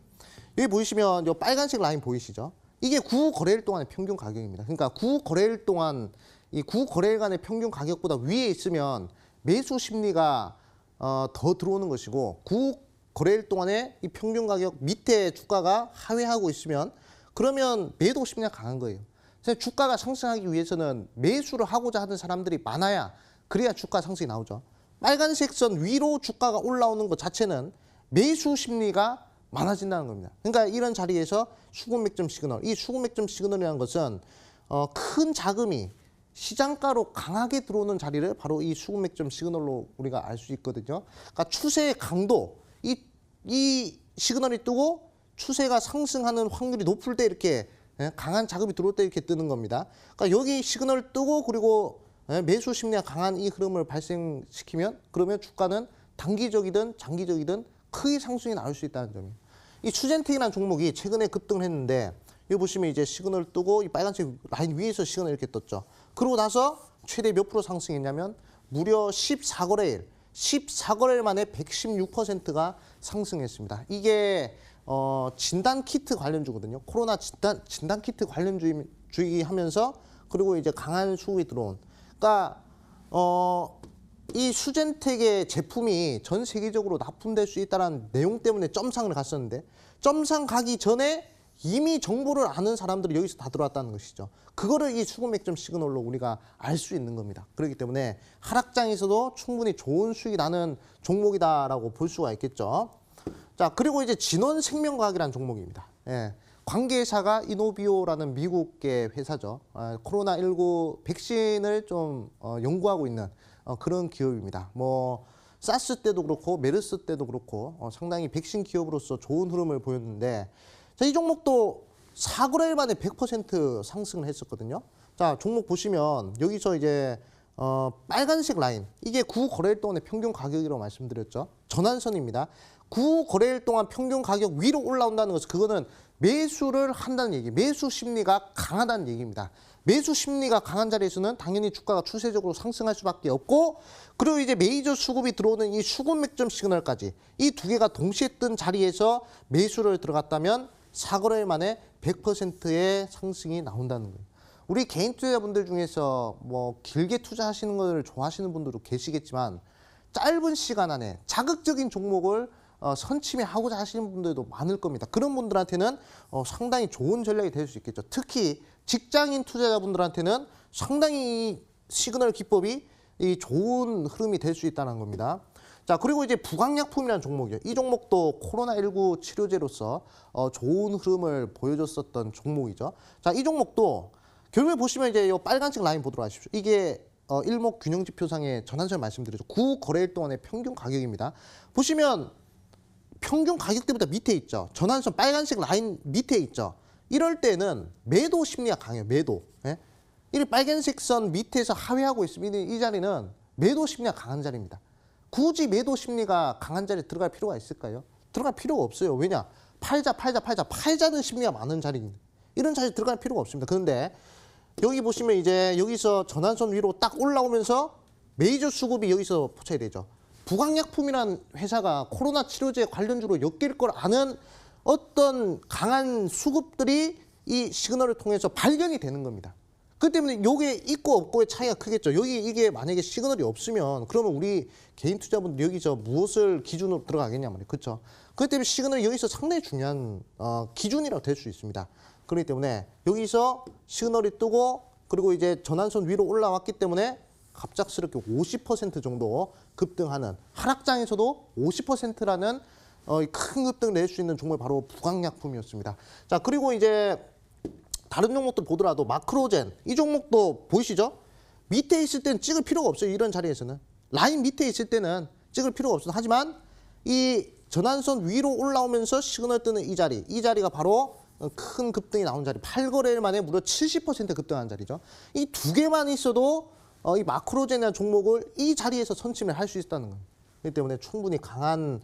여기 보이시면 이 빨간색 라인 보이시죠? 이게 9거래일 동안의 평균 가격입니다. 그러니까 9거래일 동안 이 9거래일간의 평균 가격보다 위에 있으면 매수 심리가 더 들어오는 것이고, 9거래일 동안에 이 평균 가격 밑에 주가가 하회하고 있으면 그러면 매도 심리가 강한 거예요. 그래서 주가가 상승하기 위해서는 매수를 하고자 하는 사람들이 많아야, 그래야 주가 상승이 나오죠. 빨간색 선 위로 주가가 올라오는 것 자체는 매수 심리가 많아진다는 겁니다. 그러니까 이런 자리에서 수급 맥점 시그널, 이 수급 맥점 시그널이라는 것은 큰 자금이 시장가로 강하게 들어오는 자리를 바로 이 수급 맥점 시그널로 우리가 알 수 있거든요. 그러니까 추세의 강도, 이 시그널이 뜨고 추세가 상승하는 확률이 높을 때 이렇게 강한 자금이 들어올 때 이렇게 뜨는 겁니다. 그러니까 여기 시그널 뜨고 그리고 매수 심리가 강한 이 흐름을 발생시키면, 그러면 주가는 단기적이든 장기적이든 크게 상승이 나올 수 있다는 점이에요. 이 수젠텍이라는 종목이 최근에 급등을 했는데, 여기 보시면 이제 시그널 뜨고 이 빨간색 라인 위에서 시그널 이렇게 떴죠. 그러고 나서 최대 몇 프로 상승했냐면 무려 14거래일 만에 116%가 상승했습니다. 이게 진단키트 관련주거든요. 코로나 진단키트 관련주의 하면서, 그리고 이제 강한 수급이 들어온. 그러니까 이 수젠텍의 제품이 전 세계적으로 납품될 수 있다는 내용 때문에 점상을 갔었는데 점상 가기 전에 이미 정보를 아는 사람들이 여기서 다 들어왔다는 것이죠. 그거를 이 수급 맥점 시그널로 우리가 알 수 있는 겁니다. 그렇기 때문에 하락장에서도 충분히 좋은 수익이 나는 종목이다라고 볼 수가 있겠죠. 자, 그리고 이제 진원생명과학이라는 종목입니다. 예. 관계사가 이노비오라는 미국계 회사죠. 코로나19 백신을 좀 연구하고 있는 그런 기업입니다. 뭐 사스 때도 그렇고 메르스 때도 그렇고 상당히 백신 기업으로서 좋은 흐름을 보였는데 자, 이 종목도 4거래일 만에 100% 상승을 했었거든요. 자, 종목 보시면 여기서 이제 빨간색 라인 이게 9거래일 동안의 평균 가격이라고 말씀드렸죠. 전환선입니다. 9거래일 동안 평균 가격 위로 올라온다는 것은 그거는 매수를 한다는 얘기, 매수 심리가 강하다는 얘기입니다. 매수 심리가 강한 자리에서는 당연히 주가가 추세적으로 상승할 수밖에 없고 그리고 이제 메이저 수급이 들어오는 이 수급 맥점 시그널까지 이 두 개가 동시에 뜬 자리에서 매수를 들어갔다면 4거래일 만에 100%의 상승이 나온다는 거예요. 우리 개인 투자자분들 중에서 뭐 길게 투자하시는 걸 좋아하시는 분들도 계시겠지만 짧은 시간 안에 자극적인 종목을 선침해하고자 하시는 분들도 많을 겁니다. 그런 분들한테는 상당히 좋은 전략이 될 수 있겠죠. 특히 직장인 투자자분들한테는 상당히 시그널 기법이 좋은 흐름이 될 수 있다는 겁니다. 자, 그리고 이제 부강약품이라는 종목이에요. 이 종목도 코로나19 치료제로서 좋은 흐름을 보여줬었던 종목이죠. 자, 이 종목도 결국에 보시면 이제 이 빨간색 라인 보도록 하십시오. 이게 일목균형지표상의 전환선 말씀드리죠. 9거래일 동안의 평균 가격입니다. 보시면 평균 가격대보다 밑에 있죠. 전환선 빨간색 라인 밑에 있죠. 이럴 때는 매도 심리가 강해요. 매도. 예? 이 빨간색 선 밑에서 하회하고 있으면 이 자리는 매도 심리가 강한 자리입니다. 굳이 매도 심리가 강한 자리에 들어갈 필요가 있을까요? 들어갈 필요가 없어요. 왜냐? 팔자는 심리가 많은 자리입니다. 이런 자리에 들어갈 필요가 없습니다. 그런데 여기 보시면 이제 여기서 전환선 위로 딱 올라오면서 메이저 수급이 여기서 포착이 되죠. 부강약품이라는 회사가 코로나 치료제 관련주로 엮일 걸 아는 어떤 강한 수급들이 이 시그널을 통해서 발견이 되는 겁니다. 그렇기 때문에 이게 있고 없고의 차이가 크겠죠. 이게 만약에 시그널이 없으면 그러면 우리 개인 투자분들 여기서 무엇을 기준으로 들어가겠냐 말이에요. 그렇죠? 그렇기 때문에 시그널이 여기서 상당히 중요한 기준이라고 될 수 있습니다. 그렇기 때문에 여기서 시그널이 뜨고 그리고 이제 전환선 위로 올라왔기 때문에 갑작스럽게 50% 정도 급등하는 하락장에서도 50%라는 큰 급등을 낼 수 있는 종목이 바로 부강약품이었습니다. 자, 그리고 이제 다른 종목들 보더라도 마크로젠 이 종목도 보이시죠? 밑에 있을 때는 찍을 필요가 없어요. 이런 자리에서는 라인 밑에 있을 때는 찍을 필요가 없어요. 하지만 이 전환선 위로 올라오면서 시그널 뜨는 이 자리가 바로 큰 급등이 나온 자리, 8거래일 만에 무려 70% 급등한 자리죠. 이 두 개만 있어도 이 마크로젠이라는 종목을 이 자리에서 선침을 할 수 있다는 겁니다. 그렇기 때문에 충분히 강한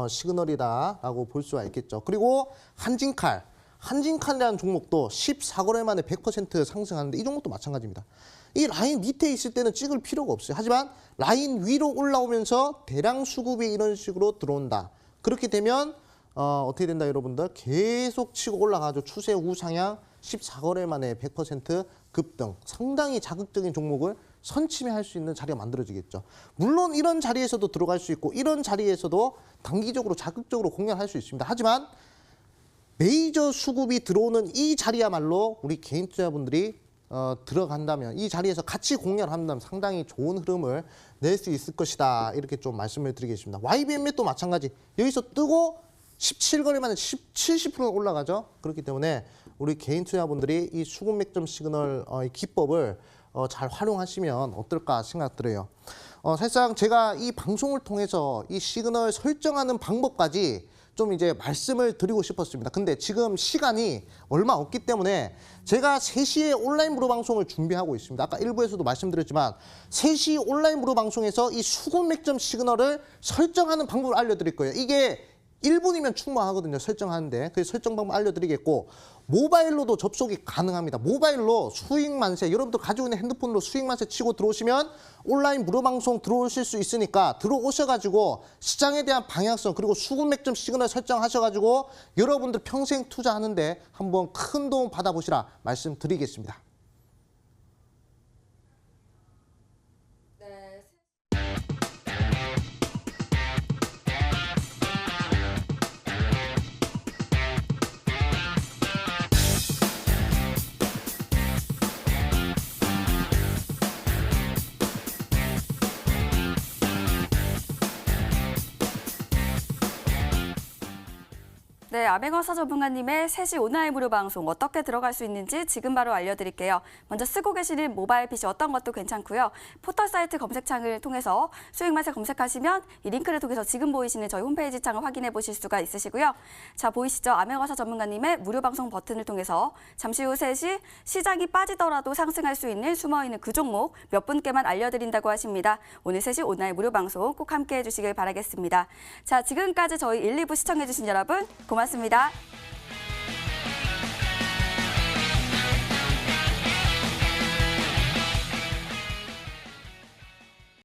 시그널이다라고 볼 수가 있겠죠. 그리고 한진칼이라는 종목도 14거래일 만에 100% 상승하는데 이 종목도 마찬가지입니다. 이 라인 밑에 있을 때는 찍을 필요가 없어요. 하지만 라인 위로 올라오면서 대량 수급이 이런 식으로 들어온다. 그렇게 되면 어떻게 된다 여러분들? 계속 치고 올라가죠. 추세 우상향 14거래일 만에 100% 급등. 상당히 자극적인 종목을 선침해할 수 있는 자리가 만들어지겠죠. 물론 이런 자리에서도 들어갈 수 있고 이런 자리에서도 단기적으로 자극적으로 공략할 수 있습니다. 하지만 메이저 수급이 들어오는 이 자리야말로 우리 개인 투자분들이 들어간다면 이 자리에서 같이 공략을 한다면 상당히 좋은 흐름을 낼 수 있을 것이다. 이렇게 좀 말씀을 드리겠습니다. YBM도 마찬가지. 여기서 뜨고 17거래 만에 70%가 올라가죠. 그렇기 때문에 우리 개인 투자분들이 이 수급 맥점 시그널 기법을 잘 활용하시면 어떨까 생각 들어요. 사실상 제가 이 방송을 통해서 이 시그널 설정하는 방법까지 좀 이제 말씀을 드리고 싶었습니다. 근데 지금 시간이 얼마 없기 때문에 제가 3시에 온라인 무료 방송을 준비하고 있습니다. 아까 1부에서도 말씀드렸지만 3시 온라인 무료 방송에서 이 수급 맥점 시그널을 설정하는 방법을 알려드릴 거예요. 이게 1분이면 충분하거든요. 설정하는데. 그래서 설정 방법 알려드리겠고 모바일로도 접속이 가능합니다. 모바일로 수익만세, 여러분들 가지고 있는 핸드폰으로 수익만세 치고 들어오시면 온라인 무료 방송 들어오실 수 있으니까 들어오셔가지고 시장에 대한 방향성 그리고 수급 맥점 시그널 설정하셔가지고 여러분들 평생 투자하는데 한번 큰 도움 받아보시라 말씀드리겠습니다. 네, 아메거사 전문가님의 3시 온라인 무료 방송 어떻게 들어갈 수 있는지 지금 바로 알려드릴게요. 먼저 쓰고 계시는 모바일 PC 어떤 것도 괜찮고요. 포털 사이트 검색창을 통해서 수익 맛을 검색하시면 이 링크를 통해서 지금 보이시는 저희 홈페이지 창을 확인해 보실 수가 있으시고요. 자, 보이시죠? 아메거사 전문가님의 무료 방송 버튼을 통해서 잠시 후 3시 시장이 빠지더라도 상승할 수 있는 숨어있는 그 종목 몇 분께만 알려드린다고 하십니다. 오늘 3시 온라인 무료 방송 꼭 함께해 주시길 바라겠습니다. 자, 지금까지 저희 1, 2부 시청해 주신 여러분 고맙습니다.